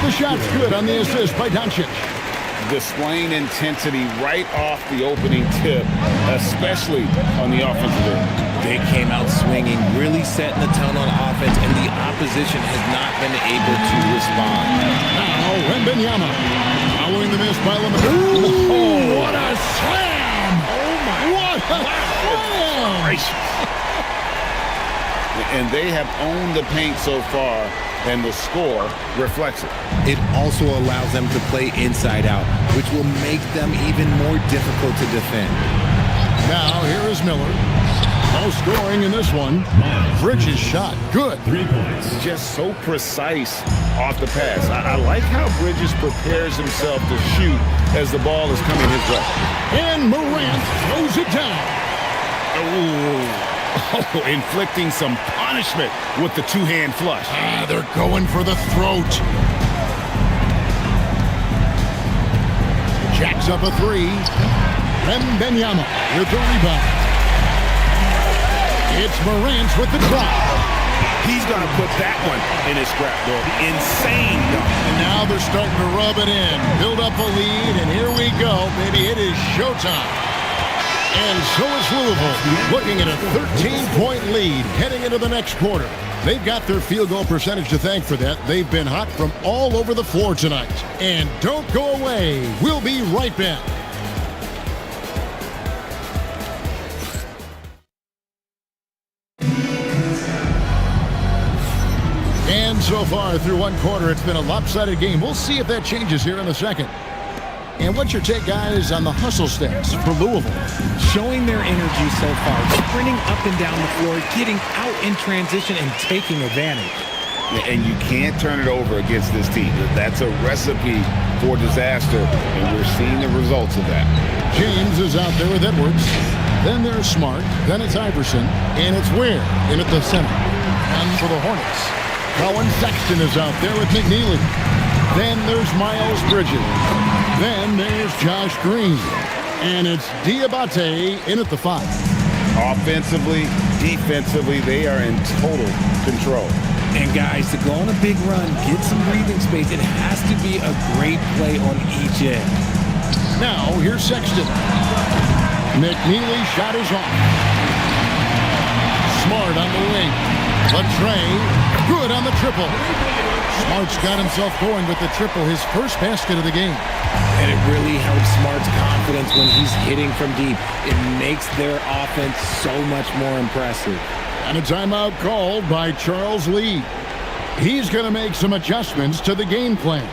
The shot's good on the assist by Doncic. Displaying intensity right off the opening tip, especially on the offensive end. They came out swinging, really setting the tone on offense, and the opposition has not been able to respond. Now, Wembanyama. Following the miss by LaMelo. Oh, what a slam! Oh, my. What a slam! And they have owned the paint so far, and the score reflects it. It also allows them to play inside out, which will make them even more difficult to defend. Now, here is Miller. No scoring in this one. Bridges shot. Good. 3 points. Just so precise off the pass. I like how Bridges prepares himself to shoot as the ball is coming his way. And Morant throws it down. Oh, inflicting some punishment with the two-hand flush. They're going for the throat. Jacks up a 3. Wembanyama with the rebound. It's Morant with the drop. He's going to put that one in his scrapbook. Insane dunk. And now they're starting to rub it in. Build up a lead, and here we go, baby. It is showtime. And so is Louisville, looking at a 13-point lead heading into the next quarter. They've got their field goal percentage to thank for that. They've been hot from all over the floor tonight. And don't go away. We'll be right back. And so far through one quarter, it's been a lopsided game. We'll see if that changes here in the second. And what's your take, guys, on the hustle stats for Louisville? Showing their energy so far, sprinting up and down the floor, getting out in transition, and taking advantage. And you can't turn it over against this team. That's a recipe for disaster, and we're seeing the results of that. James is out there with Edwards. Then there's Smart. Then it's Iverson. And it's Ware in at the center. And for the Hornets, Colin Sexton is out there with McNeely. Then there's Miles Bridges. Then there's Josh Green. And it's Diabate in at the 5. Offensively, defensively, they are in total control. And guys, to go on a big run, get some breathing space, it has to be a great play on each end. Now, here's Sexton. McNeely shot is off. Smart on the wing. Latrey, good on the triple. Smart's got himself going with the triple, his first basket of the game. And it really helps Smart's confidence when he's hitting from deep. It makes their offense so much more impressive. And a timeout called by Charles Lee. He's going to make some adjustments to the game plan.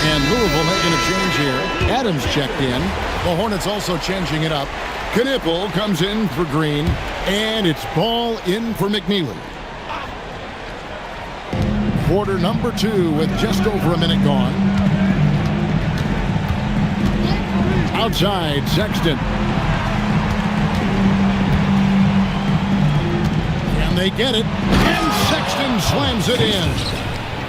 And Louisville making a change here. Adams checked in. The Hornets also changing it up. Knipple comes in for Green. And it's ball in for McNeely. Quarter number 2 with just over a minute gone. Outside, Sexton. And they get it. And Sexton slams it in.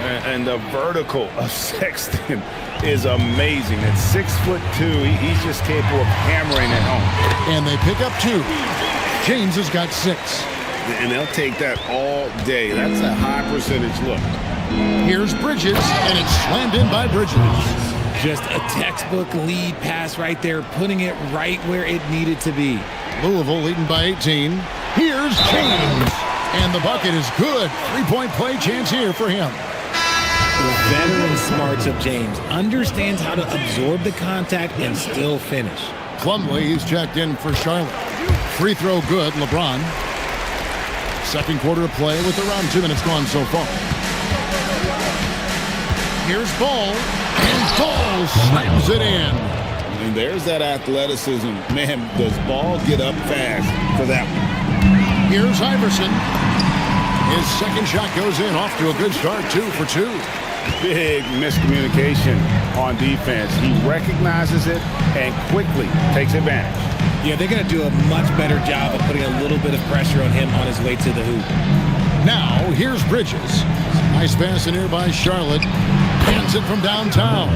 And the vertical of Sexton is amazing. At 6'2", he's just capable of hammering it home. And they pick up 2. James has got 6. And they'll take that all day. That's a high percentage look. Here's Bridges, and it's slammed in by Bridges. Just a textbook lead pass right there, putting it right where it needed to be. Louisville leading by 18. Here's James. And the bucket is good. 3-point play chance here for him. The veteran smarts of James understands how to absorb the contact and still finish. Plumlee is checked in for Charlotte. Free throw good, LeBron. Second quarter of play with around 2 minutes gone so far. Here's Ball, and Ball slams it in. And there's that athleticism. Man, does Ball get up fast for that one. Here's Iverson. His second shot goes in, off to a good start, 2 for 2. Big miscommunication on defense. He recognizes it and quickly takes advantage. Yeah, they're going to do a much better job of putting a little bit of pressure on him on his way to the hoop. Now, here's Bridges. Nice pass in here by Charlotte. Hands it from downtown.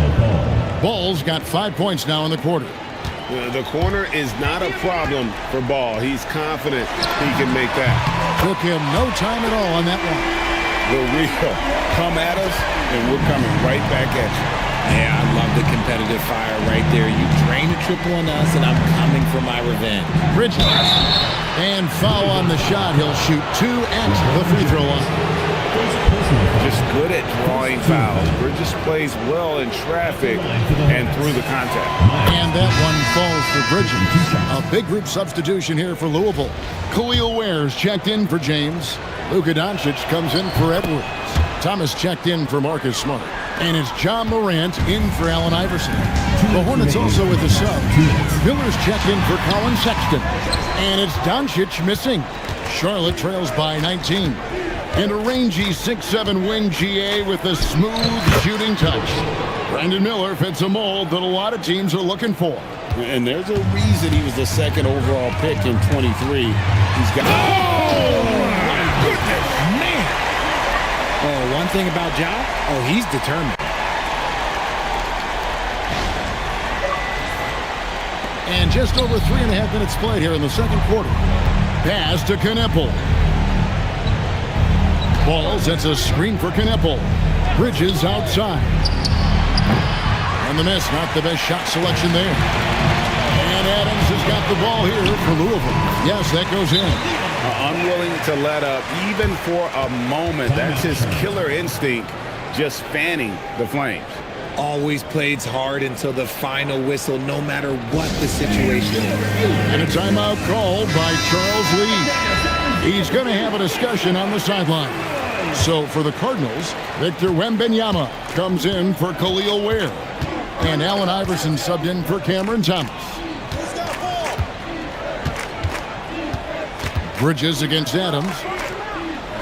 Ball's got 5 points now in the quarter. The corner is not a problem for Ball. He's confident he can make that. Took him no time at all on that one. The real come at us, and we're coming right back at you. Yeah, I love the competitive fire right there. You drain a triple on us, and I'm coming for my revenge. Bridges. And foul on the shot. He'll shoot 2 at the free throw line. Just good at drawing fouls. Bridges plays well in traffic and through the contact. And that one falls for Bridges. A big group substitution here for Louisville. Khalil Ware's checked in for James. Luka Doncic comes in for Edwards. Thomas checked in for Marcus Smart. And it's John Morant in for Allen Iverson. The Hornets also with the sub. Miller's checked in for Colin Sexton. And it's Doncic missing. Charlotte trails by 19. And a rangy 6'7" wing GA with a smooth shooting touch. Brandon Miller fits a mold that a lot of teams are looking for. And there's a reason he was the second overall pick in 23. He's got... Oh, my goodness, man. Oh, one thing about Ja, he's determined. And just over 3.5 minutes played here in the second quarter. Pass to Knipple. Ball sets a screen for Knipple. Bridges outside. And the miss, not the best shot selection there. And Adams has got the ball here for Louisville. Yes, that goes in. Unwilling to let up, even for a moment. That's his killer instinct, just fanning the flames. Always plays hard until the final whistle, no matter what the situation is. And a timeout called by Charles Lee. He's going to have a discussion on the sideline. So for the Cardinals, Victor Wembanyama comes in for Khalil Ware. And Allen Iverson subbed in for Cameron Thomas. Bridges against Adams.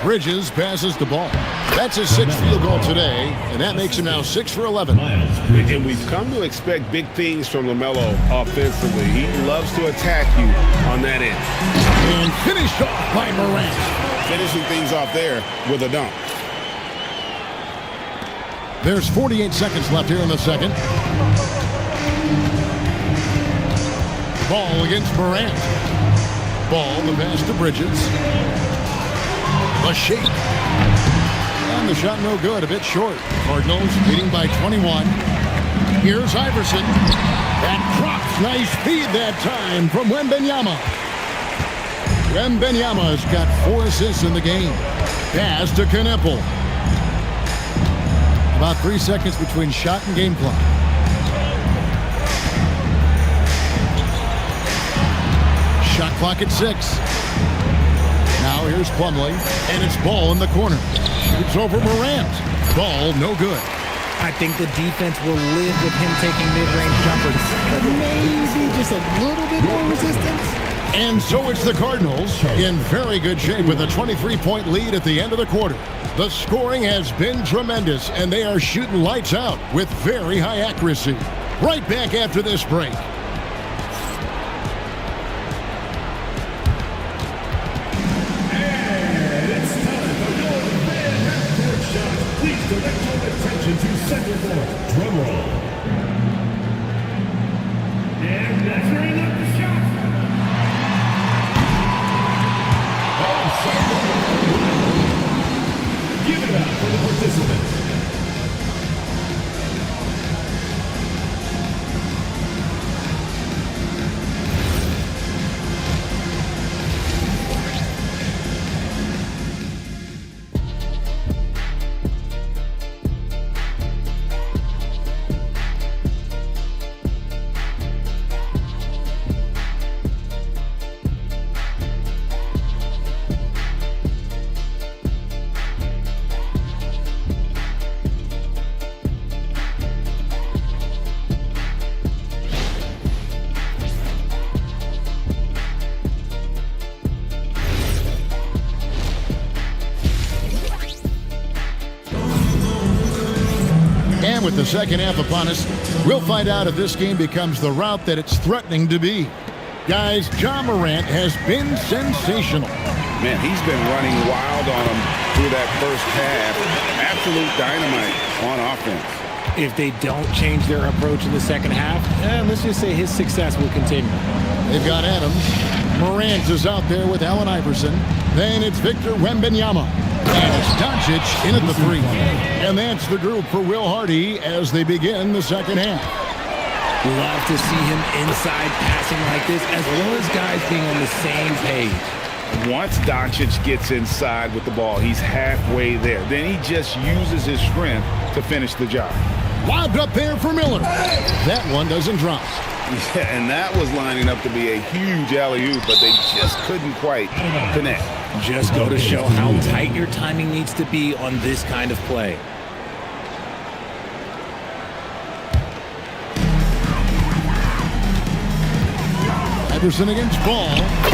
Bridges passes the ball. That's his 6th field goal today, and that makes him now 6 for 11. And we've come to expect big things from LaMelo offensively. He loves to attack you on that end. And finished off by Morant. Finishing things off there with a dunk. There's 48 seconds left here in the second. Ball against Morant. Ball, the pass to Bridges. A shake. And the shot no good, a bit short. Cardinals leading by 21. Here's Iverson. And drops. Nice feed that time from Wembanyama. Wembanyama's got 4 assists in the game. Pass to Kneppel. About 3 seconds between shot and game clock. Shot clock at 6. Now here's Plumlee, and it's Ball in the corner. Shoots over Morant. Ball no good. I think the defense will live with him taking mid-range jumpers, but maybe just a little bit more resistance. And so it's the Cardinals in very good shape with a 23-point lead at the end of the quarter. The scoring has been tremendous, and they are shooting lights out with very high accuracy. Right back after this break. And it's time for your fan half-court shot. Please direct your attention to center court. Drum roll. And measuring up the shot. Give it up for the participants. And with the second half upon us, we'll find out if this game becomes the route that it's threatening to be. Guys, Ja Morant has been sensational. Man, he's been running wild on them through that first half. Absolute dynamite on offense. If they don't change their approach in the second half, let's just say his success will continue. They've got Adams. Morant is out there with Allen Iverson. Then it's Victor Wembanyama. And it's Doncic in at the 3. And that's the group for Will Hardy as they begin the second half. Love to see him inside passing like this, as well as guys being on the same page. Once Doncic gets inside with the ball, he's halfway there. Then he just uses his strength to finish the job. Lobbed up there for Miller. That one doesn't drop. Yeah, and that was lining up to be a huge alley-oop, but they just couldn't quite connect. Just go to show how tight your timing needs to be on this kind of play. Iverson against Ball.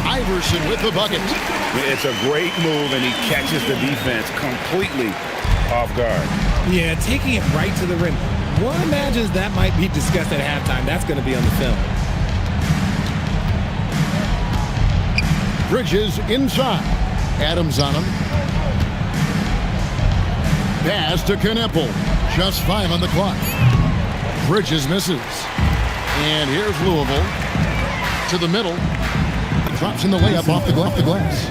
Iverson with the bucket. It's a great move, and he catches the defense completely off guard. Yeah, taking it right to the rim. One imagines that might be discussed at halftime. That's going to be on the film. Bridges inside. Adams on him. Pass to Kneppel. Just 5 on the clock. Bridges misses. And here's Louisville. To the middle. Drops in the layup off the glass.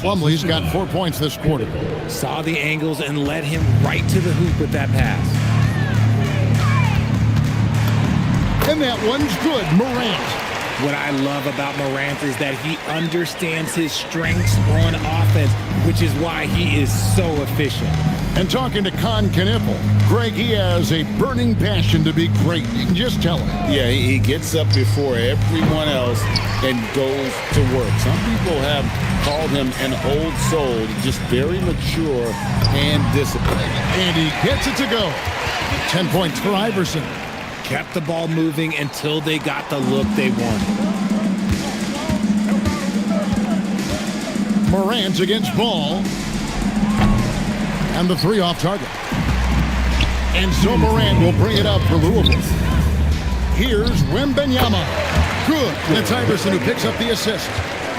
Plumlee's got 4 points this quarter. Saw the angles and led him right to the hoop with that pass. And that one's good. Morant. What I love about Morant is that he understands his strengths on offense, which is why he is so efficient. And talking to Con Kneppel, Greg, he has a burning passion to be great. You can just tell him. Yeah, he gets up before everyone else and goes to work. Some people have called him an old soul, just very mature and disciplined. And he gets it to go. 10 points for Iverson. Kept the ball moving until they got the look they wanted. Morant against Ball. And the 3 off target. And so Morant will bring it up for Louisville. Here's Wembanyama. Good. That's Iverson who picks up the assist.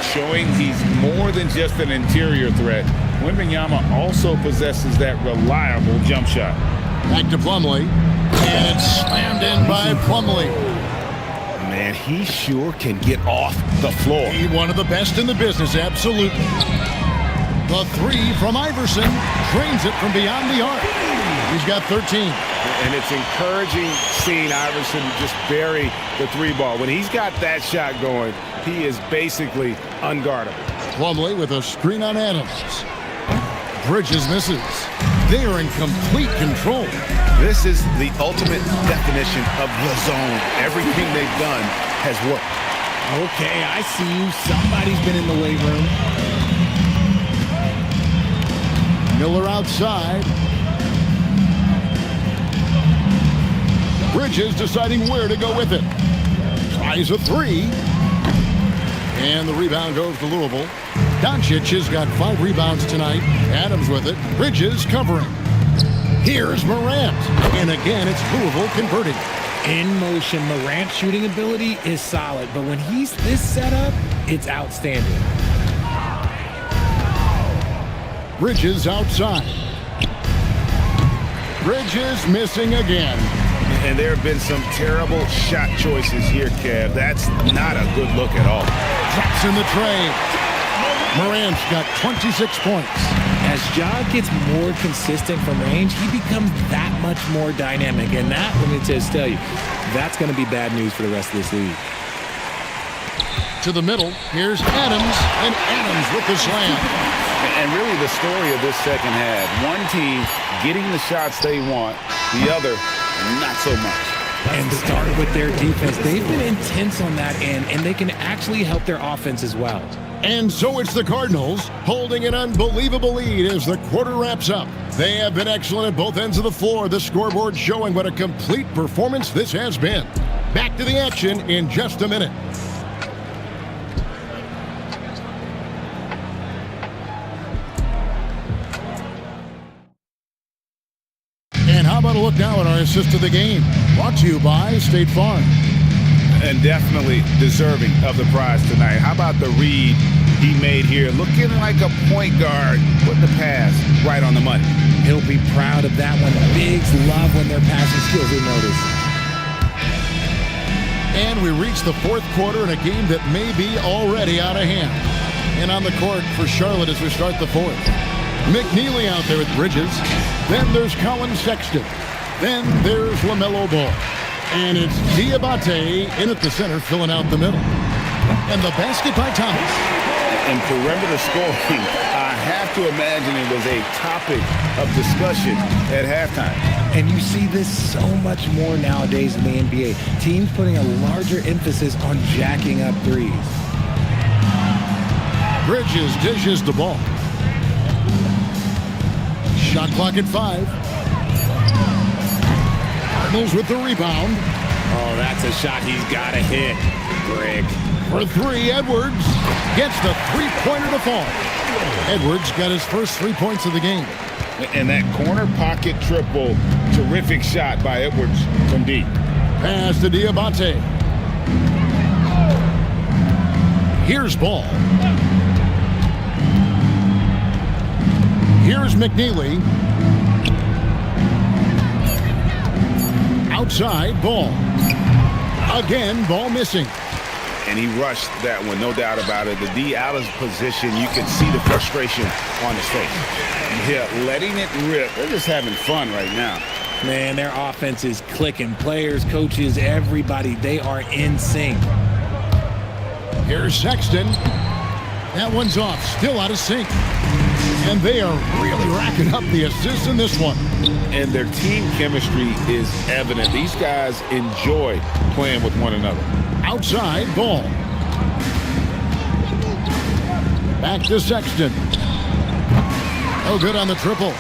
showing he's more than just an interior threat. Wembanyama also possesses that reliable jump shot. Back to Plumlee. And it's slammed in by Plumlee. Man, he sure can get off the floor. He one of the best in the business, absolutely. The three from Iverson drains it from beyond the arc. He's got 13. And it's encouraging seeing Iverson just bury the three ball. When he's got that shot going, he is basically unguardable. Plumlee with a screen on Adams. Bridges misses. They are in complete control. This is the ultimate definition of the zone. Everything they've done has worked. Okay, I see you. Somebody's been in the weight room. Miller outside. Bridges deciding where to go with it. Tries a three. And the rebound goes to Louisville. Doncic has got 5 rebounds tonight. Adams with it. Bridges covering. Here's Morant. And again, it's Louisville converting. In motion, Morant's shooting ability is solid, but when he's this set up, it's outstanding. Bridges outside. Bridges missing again. And there have been some terrible shot choices here, Kev. That's not a good look at all. Drops in the tray. Morant's got 26 points. As Ja gets more consistent from range, he becomes that much more dynamic. And that, let me just tell you, that's going to be bad news for the rest of this league. To the middle, here's Adams, and Adams with the slam. And really the story of this second half, one team getting the shots they want, the other not so much. And start with their defense. They've been intense on that end, and they can actually help their offense as well. And so it's the Cardinals holding an unbelievable lead as the quarter wraps up. They have been excellent at both ends of the floor. The scoreboard showing what a complete performance this has been. Back to the action in just a minute. And how about a look now at our assist of the game? Brought to you by State Farm. And definitely deserving of the prize tonight. How about the read he made here? Looking like a point guard, putting the pass right on the money. He'll be proud of that one. Bigs love when their passing skills are noticed. And we reach the fourth quarter in a game that may be already out of hand. And on the court for Charlotte as we start the fourth. McNeely out there with Bridges. Then there's Colin Sexton. Then there's LaMelo Ball. And it's Diabate in at the center, filling out the middle. And the basket by Thomas. And perimeter scoring, I have to imagine it was a topic of discussion at halftime. And you see this so much more nowadays in the NBA. Teams putting a larger emphasis on jacking up threes. Bridges dishes the ball. Shot clock at 5. Cardinals with the rebound. Oh, that's a shot he's got to hit. Brick. For 3, Edwards gets the three-pointer to fall. Edwards got his first 3 points of the game. And that corner pocket triple, terrific shot by Edwards from deep. Pass to Diabate. Here's Ball. Here's McNeely. Outside, Ball. Again, Ball missing. And he rushed that one, no doubt about it. The D out of position, you can see the frustration on his face. Yeah, letting it rip. They're just having fun right now. Man, their offense is clicking. Players, coaches, everybody, they are in sync. Here's Sexton. That one's off, still out of sync. And they are really racking up the assists in this one. And their team chemistry is evident. These guys enjoy playing with one another. Outside, Ball. Back to Sexton. No good on the triple.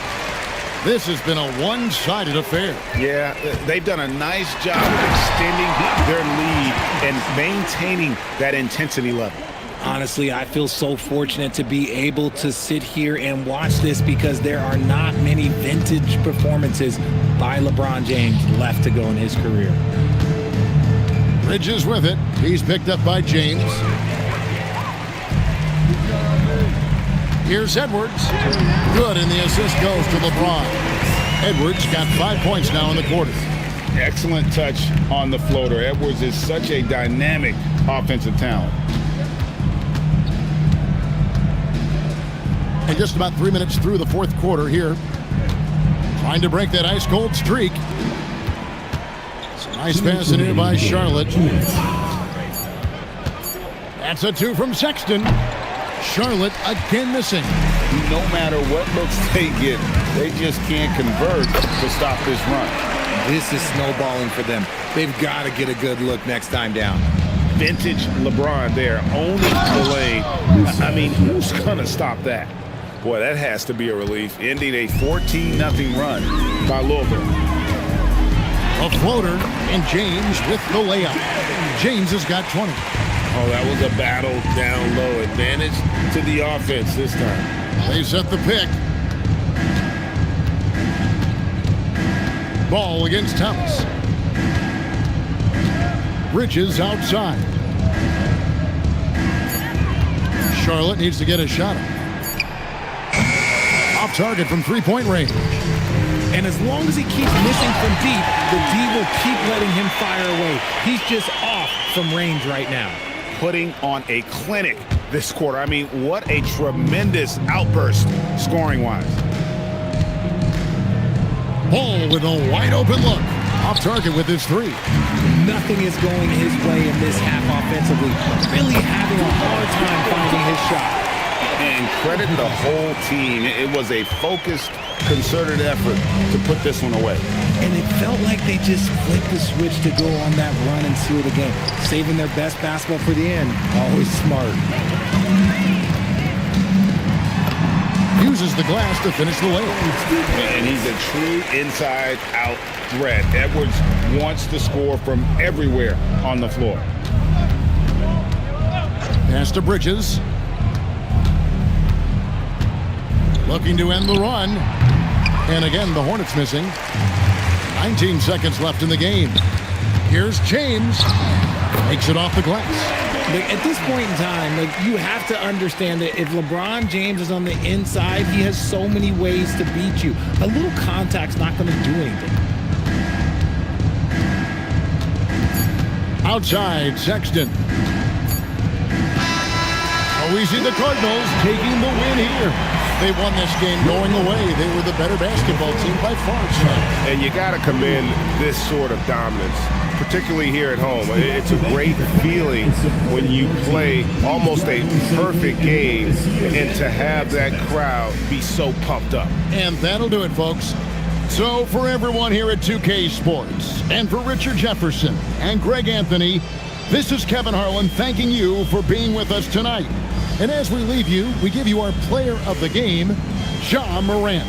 This has been a one-sided affair. Yeah, they've done a nice job of extending their lead and maintaining that intensity level. Honestly, I feel so fortunate to be able to sit here and watch this because there are not many vintage performances by LeBron James left to go in his career. Bridges with it. He's picked up by James. Here's Edwards. Good, and the assist goes to LeBron. Edwards got 5 points now in the quarter. Excellent touch on the floater. Edwards is such a dynamic offensive talent. And just about 3 minutes through the fourth quarter here. Trying to break that ice-cold streak. Nice pass in here by Charlotte. That's a 2 from Sexton. Charlotte again missing. No matter what looks they get, they just can't convert to stop this run. This is snowballing for them. They've got to get a good look next time down. Vintage LeBron there, owning the lane. I mean, who's going to stop that? Boy, that has to be a relief. Ending a 14-0 run by Louisville. A floater, and James with the layup. James has got 20. Oh, that was a battle down low. Advantage to the offense this time. They set the pick. Ball against Thomas. Bridges outside. Charlotte needs to get a shot up. Off target from three-point range. And as long as he keeps missing from deep, the D will keep letting him fire away. He's just off from range right now. Putting on a clinic this quarter. I mean, what a tremendous outburst scoring-wise. Ball with a wide-open look. Off target with his three. Nothing is going his way in this half offensively. Really having a hard time finding his shot. And credit the whole team. It was a focused, concerted effort to put this one away. And it felt like they just flipped the switch to go on that run and seal the game. Saving their best basketball for the end. Always smart. Uses the glass to finish the layup. And he's a true inside-out threat. Edwards wants to score from everywhere on the floor. Pass to Bridges. Looking to end the run. And again, the Hornets missing. 19 seconds left in the game. Here's James. Makes it off the glass. At this point in time, you have to understand that if LeBron James is on the inside, he has so many ways to beat you. A little contact's not going to do anything. Outside, Sexton. Oh, we see the Cardinals taking the win here. They won this game going away. They were the better basketball team by far tonight. And you got to commend this sort of dominance, particularly here at home. It's a great feeling when you play almost a perfect game and to have that crowd be so pumped up. And that'll do it, folks. So for everyone here at 2K Sports, and for Richard Jefferson and Greg Anthony, this is Kevin Harlan thanking you for being with us tonight. And as we leave you, we give you our player of the game, Ja Morant.